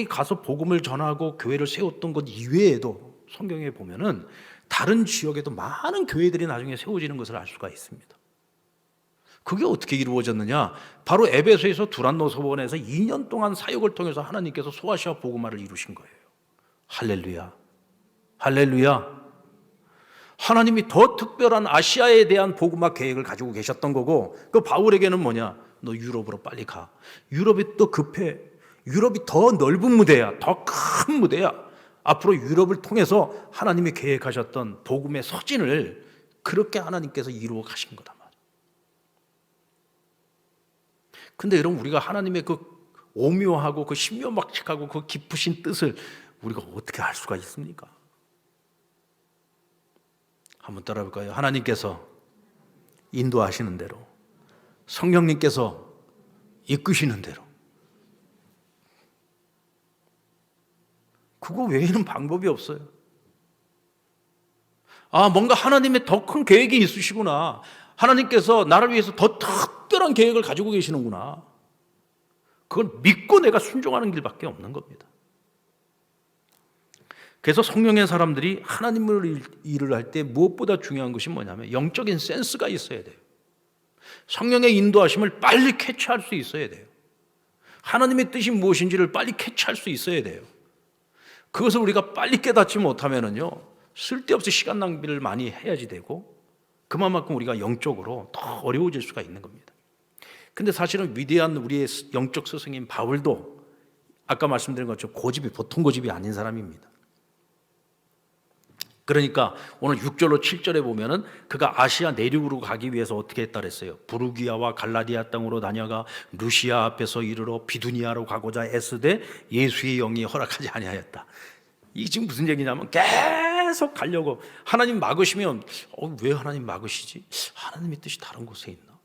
가서 복음을 전하고 교회를 세웠던 것 이외에도 성경에 보면은 다른 지역에도 많은 교회들이 나중에 세워지는 것을 알 수가 있습니다. 그게 어떻게 이루어졌느냐? 바로 에베소에서 두란노 서원에서 2년 동안 사역을 통해서 하나님께서 소아시아 복음화를 이루신 거예요. 할렐루야. 할렐루야. 하나님이 더 특별한 아시아에 대한 복음화 계획을 가지고 계셨던 거고 그 바울에게는 뭐냐? 너 유럽으로 빨리 가. 유럽이 또 급해. 유럽이 더 넓은 무대야. 더 큰 무대야. 앞으로 유럽을 통해서 하나님이 계획하셨던 복음의 서진을 그렇게 하나님께서 이루어 가신 거다. 근데 여러분 우리가 하나님의 그 오묘하고 그 신묘막측하고 그 깊으신 뜻을 우리가 어떻게 알 수가 있습니까? 한번 따라볼까요? 하나님께서 인도하시는 대로 성령님께서 이끄시는 대로 그거 외에는 방법이 없어요. 뭔가 하나님의 더 큰 계획이 있으시구나. 하나님께서 나를 위해서 더 특별한 계획을 가지고 계시는구나. 그걸 믿고 내가 순종하는 길밖에 없는 겁니다. 그래서 성령의 사람들이 하나님을 일을 할 때 무엇보다 중요한 것이 뭐냐면 영적인 센스가 있어야 돼요. 성령의 인도하심을 빨리 캐치할 수 있어야 돼요. 하나님의 뜻이 무엇인지를 빨리 캐치할 수 있어야 돼요. 그것을 우리가 빨리 깨닫지 못하면은요, 쓸데없이 시간 낭비를 많이 해야지 되고, 그만큼 우리가 영적으로 더 어려워질 수가 있는 겁니다. 근데 사실은 위대한 우리의 영적 스승인 바울도 아까 말씀드린 것처럼 고집이 보통 고집이 아닌 사람입니다. 그러니까 오늘 6절로 7절에 보면은 그가 아시아 내륙으로 가기 위해서 어떻게 했다 그랬어요? 부르기아와 갈라디아 땅으로 다녀가 루시아 앞에서 이르러 비두니아로 가고자 애쓰되 예수의 영이 허락하지 아니하였다. 이게 지금 무슨 얘기냐면 계속 가려고 하나님 막으시면 왜 하나님 막으시지? 하나님의 뜻이 다른 곳에 있나?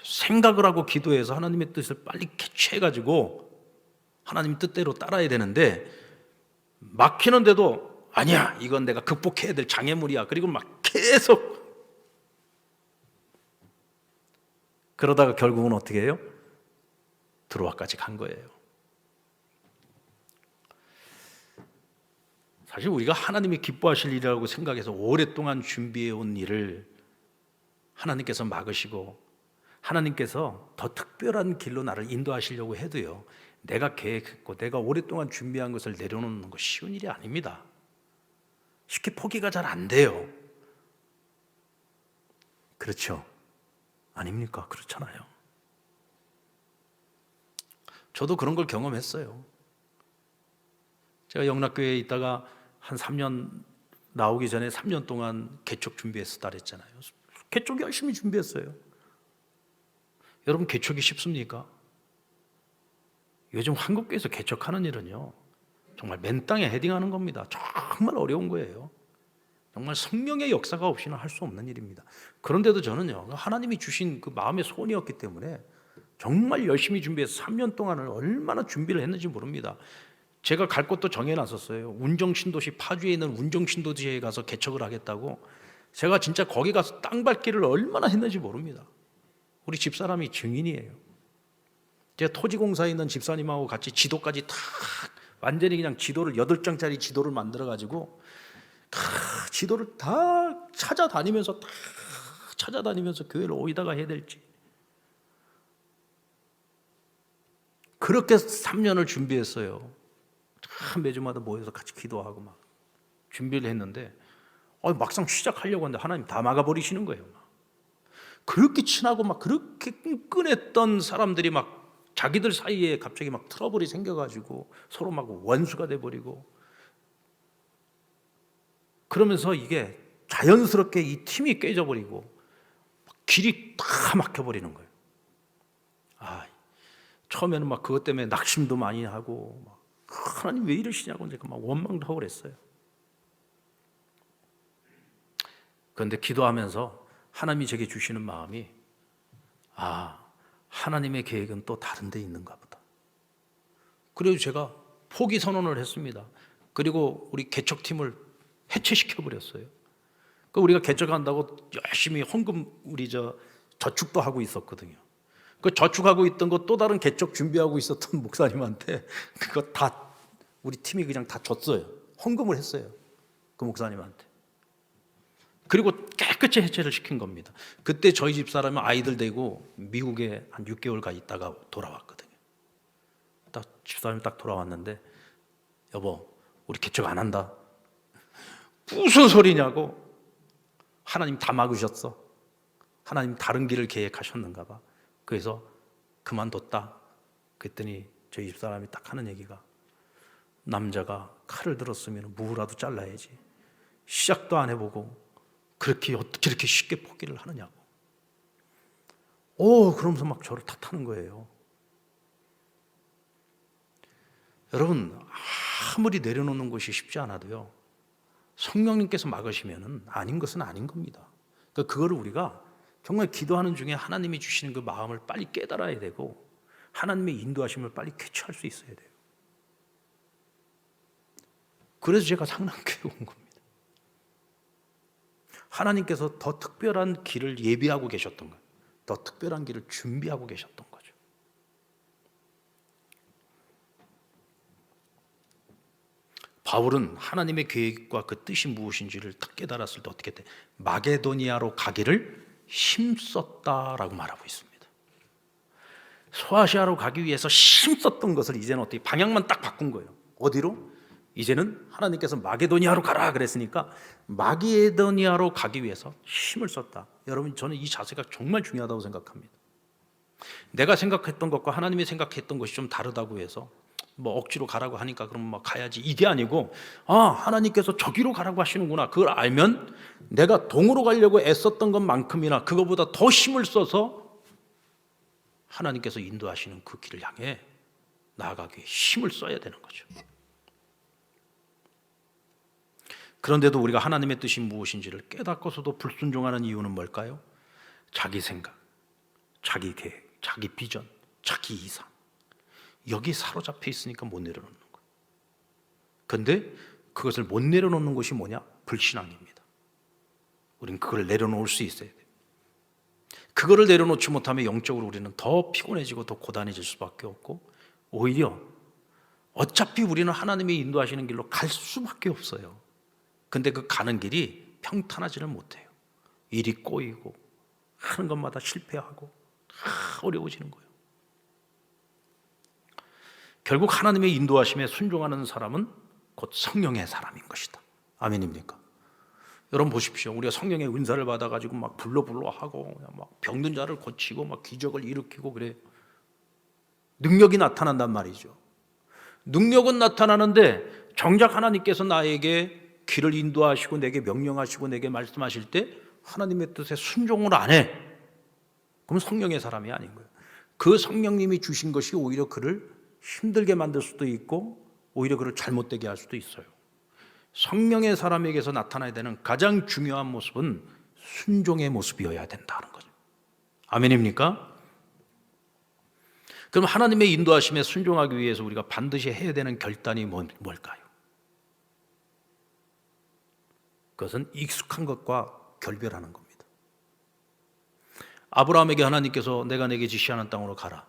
생각을 하고 기도해서 하나님의 뜻을 빨리 캐치해가지고 하나님 뜻대로 따라야 되는데 막히는데도 아니야, 이건 내가 극복해야 될 장애물이야. 그리고 막 계속 그러다가 결국은 어떻게 해요? 드로아까지 간 거예요. 사실 우리가 하나님이 기뻐하실 일이라고 생각해서 오랫동안 준비해 온 일을 하나님께서 막으시고 하나님께서 더 특별한 길로 나를 인도하시려고 해도요, 내가 계획했고 내가 오랫동안 준비한 것을 내려놓는 거 쉬운 일이 아닙니다. 쉽게 포기가 잘 안 돼요. 그렇죠? 아닙니까? 그렇잖아요. 저도 그런 걸 경험했어요. 제가 영락교회에 있다가 한 3년 나오기 전에 3년 동안 개척 준비했었다 그랬잖아요. 개척 열심히 준비했어요. 여러분 개척이 쉽습니까? 요즘 한국교회에서 개척하는 일은요, 정말 맨 땅에 헤딩하는 겁니다. 정말 어려운 거예요. 정말 성령의 역사가 없이는 할 수 없는 일입니다. 그런데도 저는요, 하나님이 주신 그 마음의 소원이었기 때문에 정말 열심히 준비해서 3년 동안을 얼마나 준비를 했는지 모릅니다. 제가 갈 곳도 정해놨었어요. 운정신도시, 파주에 있는 운정신도시에 가서 개척을 하겠다고. 제가 진짜 거기 가서 땅 밟기를 얼마나 했는지 모릅니다. 우리 집사람이 증인이에요. 제가 토지공사에 있는 집사님하고 같이 지도까지 다 완전히 그냥 지도를 8장짜리 지도를 만들어가지고 지도를 다 찾아다니면서 교회를 어디다가 해야 될지 그렇게 3년을 준비했어요. 매주마다 모여서 같이 기도하고 막 준비를 했는데 막상 시작하려고 하는데 하나님 다 막아버리시는 거예요. 그렇게 친하고 막 그렇게 끈끈했던 사람들이 막 자기들 사이에 갑자기 막 트러블이 생겨가지고 서로 막 원수가 돼버리고, 그러면서 이게 자연스럽게 이 팀이 깨져버리고 길이 다 막혀버리는 거예요. 처음에는 막 그것 때문에 낙심도 많이 하고, 막 하나님 왜 이러시냐고 이제 막 원망도 하고 그랬어요. 그런데 기도하면서 하나님이 제게 주시는 마음이, 하나님의 계획은 또 다른 데 있는가 보다. 그래서 제가 포기 선언을 했습니다. 그리고 우리 개척팀을 해체시켜 버렸어요. 우리가 개척한다고 열심히 헌금, 우리 저축도 하고 있었거든요. 그 저축하고 있던 거 또 다른 개척 준비하고 있었던 목사님한테 그거 다 우리 팀이 그냥 다 줬어요. 헌금을 했어요, 그 목사님한테. 그리고 깨끗이 해체를 시킨 겁니다. 그때 저희 집사람은 아이들 데리고 미국에 한 6개월 가 있다가 돌아왔거든요. 딱 집사람이 딱 돌아왔는데, 여보, 우리 개척 안 한다. 무슨 소리냐고. 하나님 다 막으셨어. 하나님 다른 길을 계획하셨는가 봐. 그래서 그만뒀다. 그랬더니 저희 집사람이 딱 하는 얘기가, 남자가 칼을 들었으면 무라도 잘라야지, 시작도 안 해보고 그렇게 어떻게 이렇게 쉽게 포기를 하느냐고. 그러면서 막 저를 탓하는 거예요. 여러분, 아무리 내려놓는 것이 쉽지 않아도요, 성령님께서 막으시면 아닌 것은 아닌 겁니다. 그러니까 그거를 우리가 정말 기도하는 중에 하나님이 주시는 그 마음을 빨리 깨달아야 되고, 하나님의 인도하심을 빨리 캐치할 수 있어야 돼요. 그래서 제가 상남교회 온 겁니다. 하나님께서 더 특별한 길을 예비하고 계셨던 거예요. 더 특별한 길을 준비하고 계셨던 거죠. 바울은 하나님의 계획과 그 뜻이 무엇인지를 딱 깨달았을 때 어떻게 돼? 마게도니아로 가기를 힘썼다라고 말하고 있습니다. 소아시아로 가기 위해서 힘썼던 것을 이제는 어떻게 방향만 딱 바꾼 거예요. 어디로? 이제는 하나님께서 마게도니아로 가라 그랬으니까 마게도니아로 가기 위해서 힘을 썼다. 여러분, 저는 이 자세가 정말 중요하다고 생각합니다. 내가 생각했던 것과 하나님이 생각했던 것이 좀 다르다고 해서 뭐 억지로 가라고 하니까 그럼 막 가야지, 이게 아니고, 하나님께서 저기로 가라고 하시는구나, 그걸 알면 내가 동으로 가려고 애썼던 것만큼이나 그거보다 더 힘을 써서 하나님께서 인도하시는 그 길을 향해 나아가기 위해 힘을 써야 되는 거죠. 그런데도 우리가 하나님의 뜻이 무엇인지를 깨닫고서도 불순종하는 이유는 뭘까요? 자기 생각, 자기 계획, 자기 비전, 자기 이상, 여기 사로잡혀 있으니까 못 내려놓는 거예요. 그런데 그것을 못 내려놓는 것이 뭐냐? 불신앙입니다. 우리는 그걸 내려놓을 수 있어야 돼요. 그거를 내려놓지 못하면 영적으로 우리는 더 피곤해지고 더 고단해질 수밖에 없고, 오히려 어차피 우리는 하나님이 인도하시는 길로 갈 수밖에 없어요. 근데 그 가는 길이 평탄하지는 못해요. 일이 꼬이고 하는 것마다 실패하고 어려워지는 거예요. 결국 하나님의 인도하심에 순종하는 사람은 곧 성령의 사람인 것이다. 아멘입니까? 여러분 보십시오. 우리가 성령의 은사를 받아가지고 막 불러불러 하고 막 병든 자를 고치고 막 기적을 일으키고 그래. 능력이 나타난단 말이죠. 능력은 나타나는데 정작 하나님께서 나에게 길을 인도하시고 내게 명령하시고 내게 말씀하실 때 하나님의 뜻에 순종을 안 해. 그럼 성령의 사람이 아닌 거예요. 그 성령님이 주신 것이 오히려 그를 힘들게 만들 수도 있고 오히려 그를 잘못되게 할 수도 있어요. 성령의 사람에게서 나타나야 되는 가장 중요한 모습은 순종의 모습이어야 된다는 거죠. 아멘입니까? 그럼 하나님의 인도하심에 순종하기 위해서 우리가 반드시 해야 되는 결단이 뭘까요? 그것은 익숙한 것과 결별하는 겁니다. 아브라함에게 하나님께서 내가 내게 지시하는 땅으로 가라.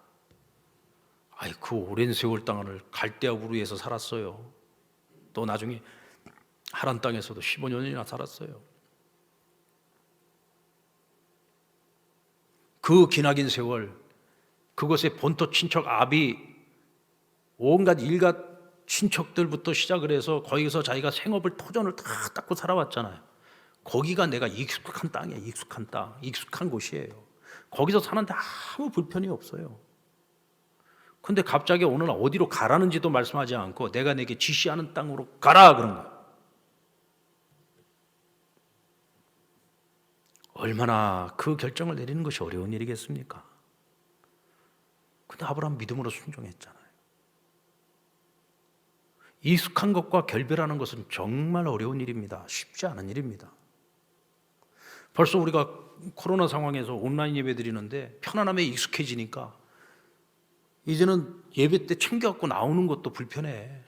그 오랜 세월 땅을 갈대아 우르에서 살았어요. 또 나중에 하란 땅에서도 15년이나 살았어요. 그 기나긴 세월, 그곳의 본토 친척 아비, 온갖 일gat 친척들부터 시작을 해서 거기서 자기가 생업을 토전을 다 닦고 살아왔잖아요. 거기가 내가 익숙한 땅이에요. 익숙한 땅, 익숙한 곳이에요. 거기서 사는데 아무 불편이 없어요. 근데 갑자기 어느 날 어디로 가라는지도 말씀하지 않고 내가 내게 지시하는 땅으로 가라 그런 거예요. 얼마나 그 결정을 내리는 것이 어려운 일이겠습니까? 근데 아브라함 믿음으로 순종했잖아요. 익숙한 것과 결별하는 것은 정말 어려운 일입니다. 쉽지 않은 일입니다. 벌써 우리가 코로나 상황에서 온라인 예배 드리는데 편안함에 익숙해지니까 이제는 예배 때 챙겨갖고 나오는 것도 불편해.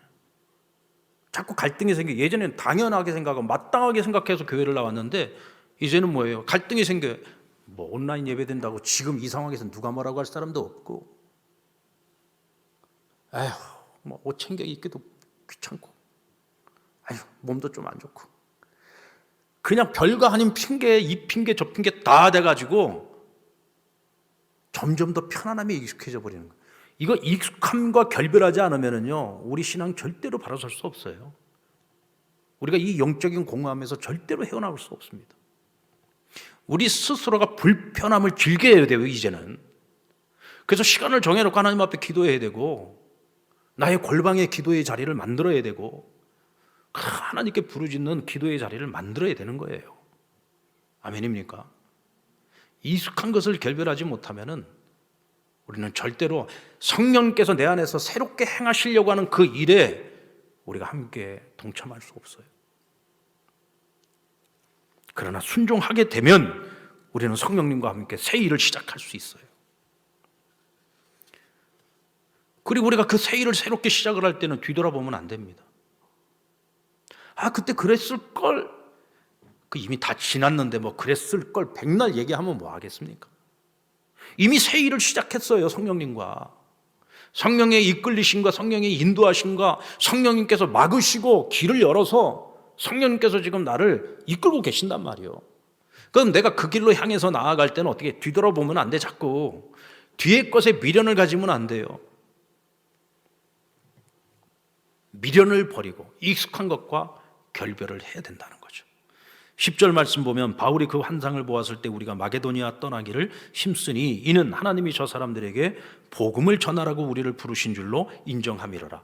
자꾸 갈등이 생겨. 예전에는 당연하게 생각하고 마땅하게 생각해서 교회를 나왔는데 이제는 뭐예요? 갈등이 생겨. 뭐 온라인 예배 된다고 지금 이 상황에서 누가 뭐라고 할 사람도 없고, 에휴, 뭐 옷 챙겨 입기도 귀찮고, 아휴, 몸도 좀 안 좋고, 그냥 별거 아닌 핑계, 이 핑계, 저 핑계 다 돼가지고 점점 더 편안함에 익숙해져 버리는 거예요. 이거 익숙함과 결별하지 않으면요, 우리 신앙 절대로 바로 설 수 없어요. 우리가 이 영적인 공허함에서 절대로 헤어나올 수 없습니다. 우리 스스로가 불편함을 즐겨야 돼요, 이제는. 그래서 시간을 정해놓고 하나님 앞에 기도해야 되고, 나의 골방의 기도의 자리를 만들어야 되고, 하나님께 부르짖는 기도의 자리를 만들어야 되는 거예요. 아멘입니까? 익숙한 것을 결별하지 못하면은 우리는 절대로 성령께서 내 안에서 새롭게 행하시려고 하는 그 일에 우리가 함께 동참할 수 없어요. 그러나 순종하게 되면 우리는 성령님과 함께 새 일을 시작할 수 있어요. 그리고 우리가 그 새 일을 새롭게 시작을 할 때는 뒤돌아보면 안 됩니다. 아, 그때 그랬을걸. 그 이미 다 지났는데 뭐 그랬을걸 백날 얘기하면 뭐 하겠습니까? 이미 새 일을 시작했어요, 성령님과. 성령의 이끌리심과 성령의 인도하심과 성령님께서 막으시고 길을 열어서 성령님께서 지금 나를 이끌고 계신단 말이에요. 그럼 내가 그 길로 향해서 나아갈 때는 어떻게 뒤돌아보면 안 돼. 자꾸 뒤에 것에 미련을 가지면 안 돼요. 미련을 버리고 익숙한 것과 결별을 해야 된다는 거죠. 10절 말씀 보면 바울이 그 환상을 보았을 때 우리가 마게도니아 떠나기를 힘쓰니 이는 하나님이 저 사람들에게 복음을 전하라고 우리를 부르신 줄로 인정함이로라.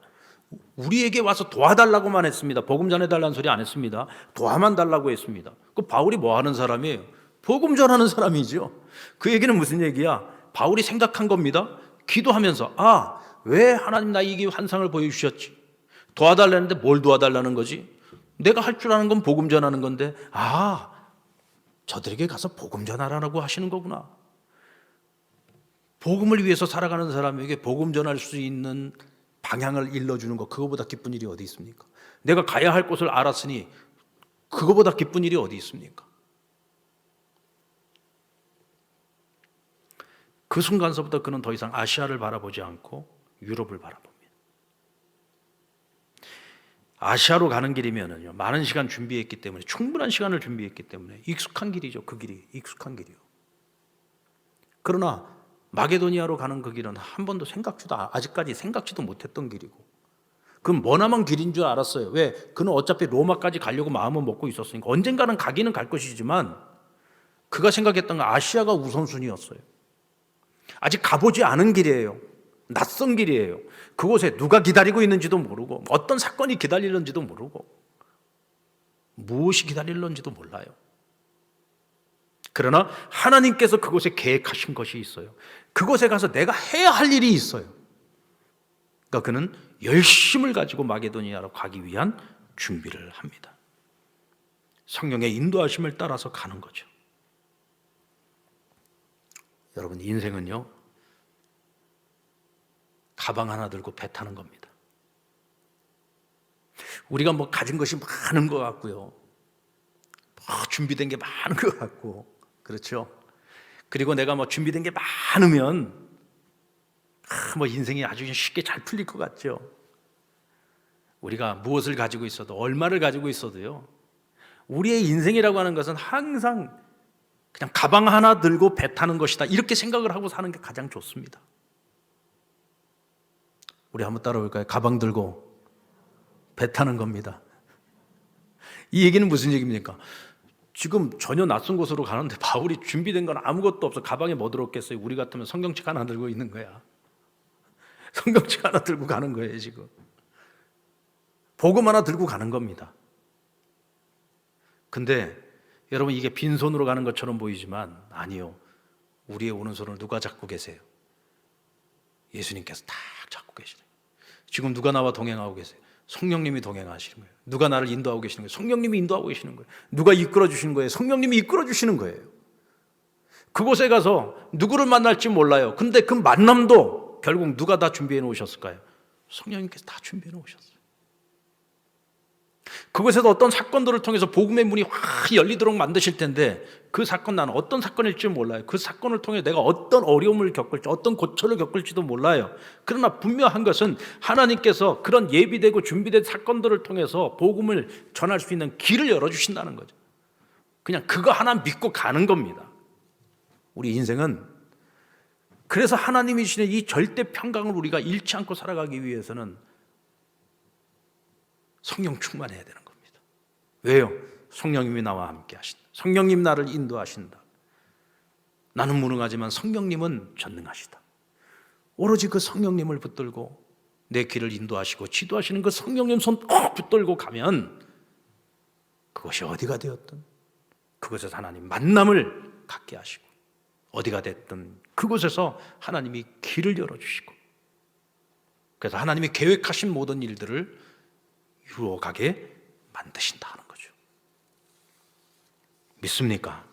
우리에게 와서 도와달라고만 했습니다. 복음 전해달라는 소리 안 했습니다. 도와만 달라고 했습니다. 그 바울이 뭐 하는 사람이에요? 복음 전하는 사람이죠. 그 얘기는 무슨 얘기야? 바울이 생각한 겁니다. 기도하면서 왜 하나님 나에게 환상을 보여주셨지? 도와달라는데 뭘 도와달라는 거지? 내가 할 줄 아는 건 복음 전하는 건데 저들에게 가서 복음 전하라고 하시는 거구나. 복음을 위해서 살아가는 사람에게 복음 전할 수 있는 방향을 일러주는 것, 그거보다 기쁜 일이 어디 있습니까? 내가 가야 할 곳을 알았으니 그거보다 기쁜 일이 어디 있습니까? 그 순간서부터 그는 더 이상 아시아를 바라보지 않고 유럽을 바라봅니다. 아시아로 가는 길이면은요, 많은 시간 준비했기 때문에, 충분한 시간을 준비했기 때문에 익숙한 길이죠. 그 길이 익숙한 길이요. 그러나 마게도니아로 가는 그 길은 한 번도 아직까지 생각지도 못했던 길이고, 그건 머나먼 길인 줄 알았어요. 왜? 그는 어차피 로마까지 가려고 마음을 먹고 있었으니까 언젠가는 가기는 갈 것이지만 그가 생각했던 건 아시아가 우선순위였어요. 아직 가보지 않은 길이에요. 낯선 길이에요. 그곳에 누가 기다리고 있는지도 모르고 어떤 사건이 기다리는지도 모르고 무엇이 기다리는지도 몰라요. 그러나 하나님께서 그곳에 계획하신 것이 있어요. 그곳에 가서 내가 해야 할 일이 있어요. 그러니까 그는 열심을 가지고 마게도니아로 가기 위한 준비를 합니다. 성령의 인도하심을 따라서 가는 거죠. 여러분, 인생은요, 가방 하나 들고 배 타는 겁니다. 우리가 뭐 가진 것이 많은 것 같고요, 준비된 게 많은 것 같고, 그렇죠? 그리고 내가 뭐 준비된 게 많으면 뭐 인생이 아주 쉽게 잘 풀릴 것 같죠? 우리가 무엇을 가지고 있어도, 얼마를 가지고 있어도요, 우리의 인생이라고 하는 것은 항상 그냥 가방 하나 들고 배 타는 것이다, 이렇게 생각을 하고 사는 게 가장 좋습니다. 우리 한번 따라올까요? 가방 들고 배 타는 겁니다. 이 얘기는 무슨 얘기입니까? 지금 전혀 낯선 곳으로 가는데 바울이 준비된 건 아무것도 없어. 가방에 뭐 들었겠어요? 우리 같으면 성경책 하나 들고 있는 거야. 성경책 하나 들고 가는 거예요. 지금 복음 하나 들고 가는 겁니다. 근데 여러분, 이게 빈손으로 가는 것처럼 보이지만 아니요, 우리의 오른손을 누가 잡고 계세요? 예수님께서 딱 잡고 계시네요. 지금 누가 나와 동행하고 계세요? 성령님이 동행하시는 거예요. 누가 나를 인도하고 계시는 거예요? 성령님이 인도하고 계시는 거예요. 누가 이끌어 주시는 거예요? 성령님이 이끌어 주시는 거예요. 그곳에 가서 누구를 만날지 몰라요. 근데 그 만남도 결국 누가 다 준비해 놓으셨을까요? 성령님께서 다 준비해 놓으셨어요. 그곳에서 어떤 사건들을 통해서 복음의 문이 확 열리도록 만드실 텐데, 그 사건, 나는 어떤 사건일지 몰라요. 그 사건을 통해 내가 어떤 어려움을 겪을지, 어떤 고초를 겪을지도 몰라요. 그러나 분명한 것은 하나님께서 그런 예비되고 준비된 사건들을 통해서 복음을 전할 수 있는 길을 열어주신다는 거죠. 그냥 그거 하나 믿고 가는 겁니다. 우리 인생은 그래서 하나님이 주시는 이 절대 평강을 우리가 잃지 않고 살아가기 위해서는 성령 충만해야 되는 겁니다. 왜요? 성령님이 나와 함께 하신다. 성령님 나를 인도하신다. 나는 무능하지만 성령님은 전능하시다. 오로지 그 성령님을 붙들고 내 길을 인도하시고 지도하시는 그 성령님 손 꼭 붙들고 가면 그것이 어디가 되었든 그곳에서 하나님 만남을 갖게 하시고, 어디가 됐든 그곳에서 하나님이 길을 열어주시고, 그래서 하나님이 계획하신 모든 일들을 이루어가게 만드신다 하는 거죠. 믿습니까?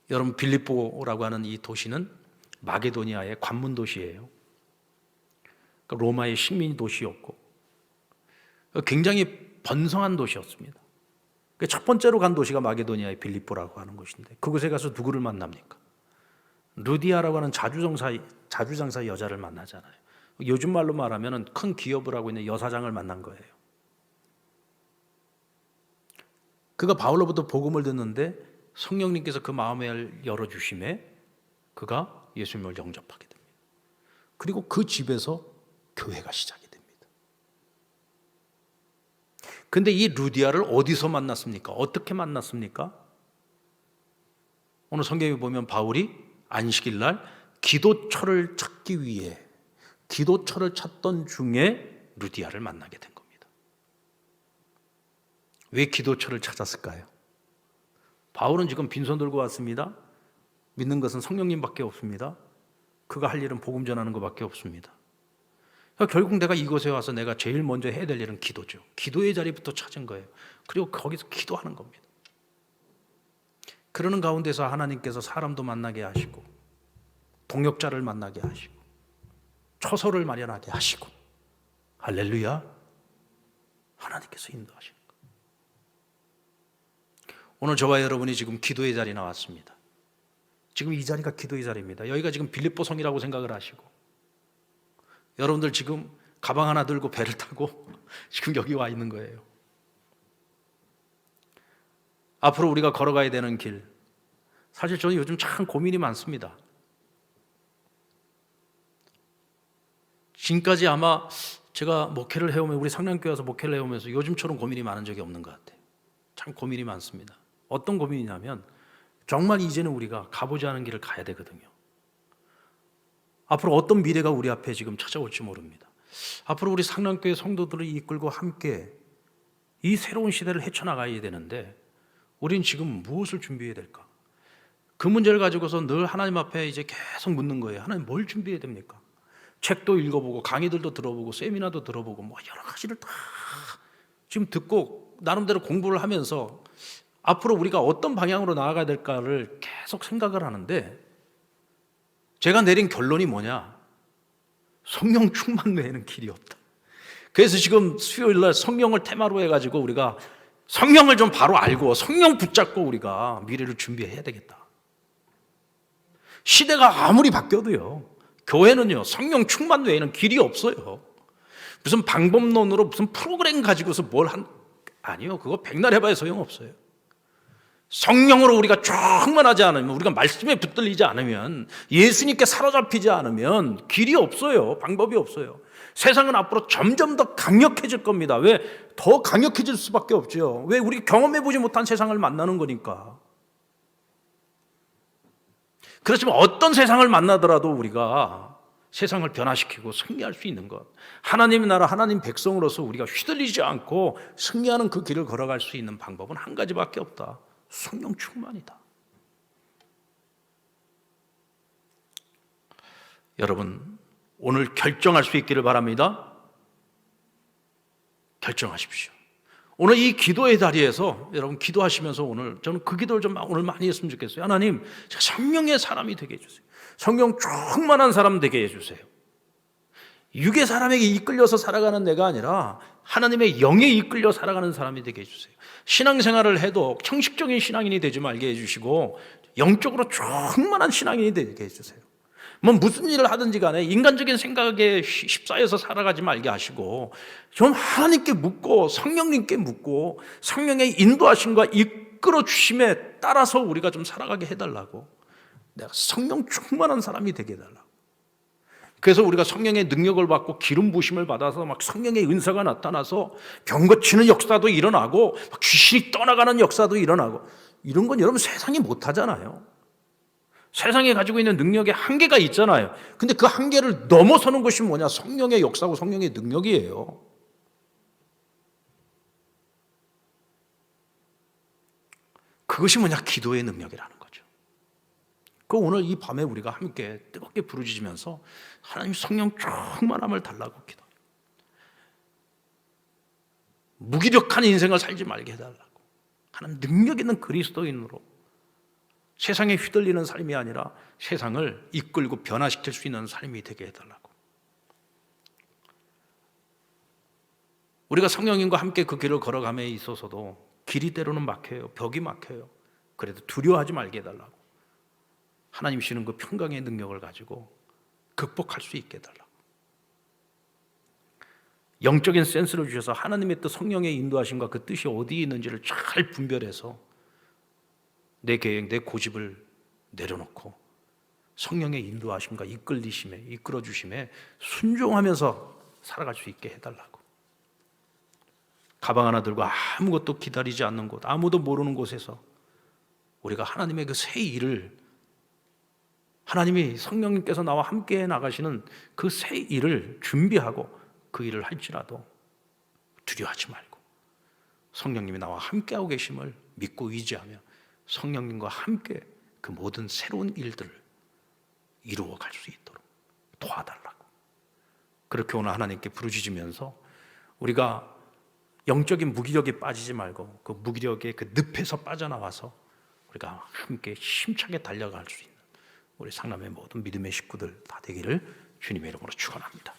여러분, 빌립보라고 하는 이 도시는 마게도니아의 관문 도시예요. 그러니까 로마의 식민 도시였고 굉장히 번성한 도시였습니다. 첫 번째로 간 도시가 마게도니아의 빌립보라고 하는 곳인데, 그곳에 가서 누구를 만납니까? 루디아라고 하는 자주장사 여자를 만나잖아요. 요즘 말로 말하면 큰 기업을 하고 있는 여사장을 만난 거예요. 그가 바울로부터 복음을 듣는데 성령님께서 그 마음을 열어주심에 그가 예수님을 영접하게 됩니다. 그리고 그 집에서 교회가 시작이 됩니다. 근데 이 루디아를 어디서 만났습니까? 어떻게 만났습니까? 오늘 성경에 보면 바울이 안식일 날 기도처를 찾기 위해 기도처를 찾던 중에 루디아를 만나게 된 겁니다. 왜 기도처를 찾았을까요? 바울은 지금 빈손 들고 왔습니다. 믿는 것은 성령님밖에 없습니다. 그가 할 일은 복음 전하는 것밖에 없습니다. 결국 내가 이곳에 와서 내가 제일 먼저 해야 될 일은 기도죠. 기도의 자리부터 찾은 거예요. 그리고 거기서 기도하는 겁니다. 그러는 가운데서 하나님께서 사람도 만나게 하시고 동역자를 만나게 하시고 처소를 마련하게 하시고, 할렐루야, 하나님께서 인도하시는 거예요. 오늘 저와 여러분이 지금 기도의 자리에 나왔습니다. 지금 이 자리가 기도의 자리입니다. 여기가 지금 빌립보 성이라고 생각을 하시고, 여러분들 지금 가방 하나 들고 배를 타고 지금 여기 와 있는 거예요. 앞으로 우리가 걸어가야 되는 길, 사실 저는 요즘 참 고민이 많습니다. 지금까지 아마 제가 목회를 해오면, 우리 상량교회 와서 목회를 해오면서 요즘처럼 고민이 많은 적이 없는 것 같아요. 참 고민이 많습니다. 어떤 고민이냐면, 정말 이제는 우리가 가보지 않은 길을 가야 되거든요. 앞으로 어떤 미래가 우리 앞에 지금 찾아올지 모릅니다. 앞으로 우리 상량교회 성도들을 이끌고 함께 이 새로운 시대를 헤쳐나가야 되는데, 우린 지금 무엇을 준비해야 될까? 그 문제를 가지고서 늘 하나님 앞에 이제 계속 묻는 거예요. 하나님, 뭘 준비해야 됩니까? 책도 읽어보고 강의들도 들어보고 세미나도 들어보고 뭐 여러 가지를 다 지금 듣고 나름대로 공부를 하면서 앞으로 우리가 어떤 방향으로 나아가야 될까를 계속 생각을 하는데, 제가 내린 결론이 뭐냐? 성령 충만 외에는 길이 없다. 그래서 지금 수요일 날 성령을 테마로 해가지고 우리가 성령을 좀 바로 알고 성령 붙잡고 우리가 미래를 준비해야 되겠다. 시대가 아무리 바뀌어도요, 교회는요, 성령 충만 외에는 길이 없어요. 무슨 방법론으로 무슨 프로그램 가지고서 아니요, 그거 백날 해봐야 소용없어요. 성령으로 우리가 충만하지 않으면, 우리가 말씀에 붙들리지 않으면, 예수님께 사로잡히지 않으면 길이 없어요. 방법이 없어요. 세상은 앞으로 점점 더 강력해질 겁니다. 왜? 더 강력해질 수밖에 없죠. 왜? 우리 경험해보지 못한 세상을 만나는 거니까. 그렇지만 어떤 세상을 만나더라도 우리가 세상을 변화시키고 승리할 수 있는 것, 하나님의 나라, 하나님 백성으로서 우리가 휘둘리지 않고 승리하는 그 길을 걸어갈 수 있는 방법은 한 가지밖에 없다. 성령 충만이다. 여러분, 오늘 결정할 수 있기를 바랍니다. 결정하십시오. 오늘 이 기도의 자리에서 여러분 기도하시면서 오늘 저는 그 기도를 좀 오늘 많이 했으면 좋겠어요. 하나님, 제가 성령의 사람이 되게 해주세요. 성령 충만한 사람 되게 해주세요. 육의 사람에게 이끌려서 살아가는 내가 아니라 하나님의 영에 이끌려 살아가는 사람이 되게 해주세요. 신앙생활을 해도 형식적인 신앙인이 되지 말게 해주시고 영적으로 충만한 신앙인이 되게 해주세요. 뭐 무슨 일을 하든지 간에 인간적인 생각에 휩싸여서 살아가지 말게 하시고 좀 하나님께 묻고 성령님께 묻고 성령의 인도하심과 이끌어 주심에 따라서 우리가 좀 살아가게 해달라고, 내가 성령 충만한 사람이 되게 해달라고. 그래서 우리가 성령의 능력을 받고 기름 부심을 받아서 막 성령의 은사가 나타나서 병 고치는 역사도 일어나고 막 귀신이 떠나가는 역사도 일어나고, 이런 건 여러분 세상이 못하잖아요. 세상에 가지고 있는 능력에 한계가 있잖아요. 근데 그 한계를 넘어서는 것이 뭐냐? 성령의 역사고 성령의 능력이에요. 그것이 뭐냐? 기도의 능력이라는 거죠. 그 오늘 이 밤에 우리가 함께 뜨겁게 부르짖으면서 하나님 성령 충만함을 달라고 기도합니다. 무기력한 인생을 살지 말게 해달라고, 하나님 능력 있는 그리스도인으로 세상에 휘둘리는 삶이 아니라 세상을 이끌고 변화시킬 수 있는 삶이 되게 해달라고. 우리가 성령님과 함께 그 길을 걸어감에 있어서도 길이 때로는 막혀요. 벽이 막혀요. 그래도 두려워하지 말게 해달라고, 하나님 주시는 그 평강의 능력을 가지고 극복할 수 있게 해달라고. 영적인 센스를 주셔서 하나님의 뜻, 성령의 인도하심과 그 뜻이 어디에 있는지를 잘 분별해서 내 계획, 내 고집을 내려놓고 성령의 인도하심과 이끌리심에, 이끌어주심에 순종하면서 살아갈 수 있게 해달라고. 가방 하나 들고 아무것도 기다리지 않는 곳, 아무도 모르는 곳에서 우리가 하나님의 그 새 일을, 하나님이 성령님께서 나와 함께 나가시는 그 새 일을 준비하고 그 일을 할지라도 두려워하지 말고 성령님이 나와 함께하고 계심을 믿고 의지하며 성령님과 함께 그 모든 새로운 일들을 이루어갈 수 있도록 도와달라고. 그렇게 오늘 하나님께 부르짖으면서 우리가 영적인 무기력에 빠지지 말고 그 무기력의 그 늪에서 빠져나와서 우리가 함께 힘차게 달려갈 수 있는 우리 상남의 모든 믿음의 식구들 다 되기를 주님의 이름으로 축원합니다.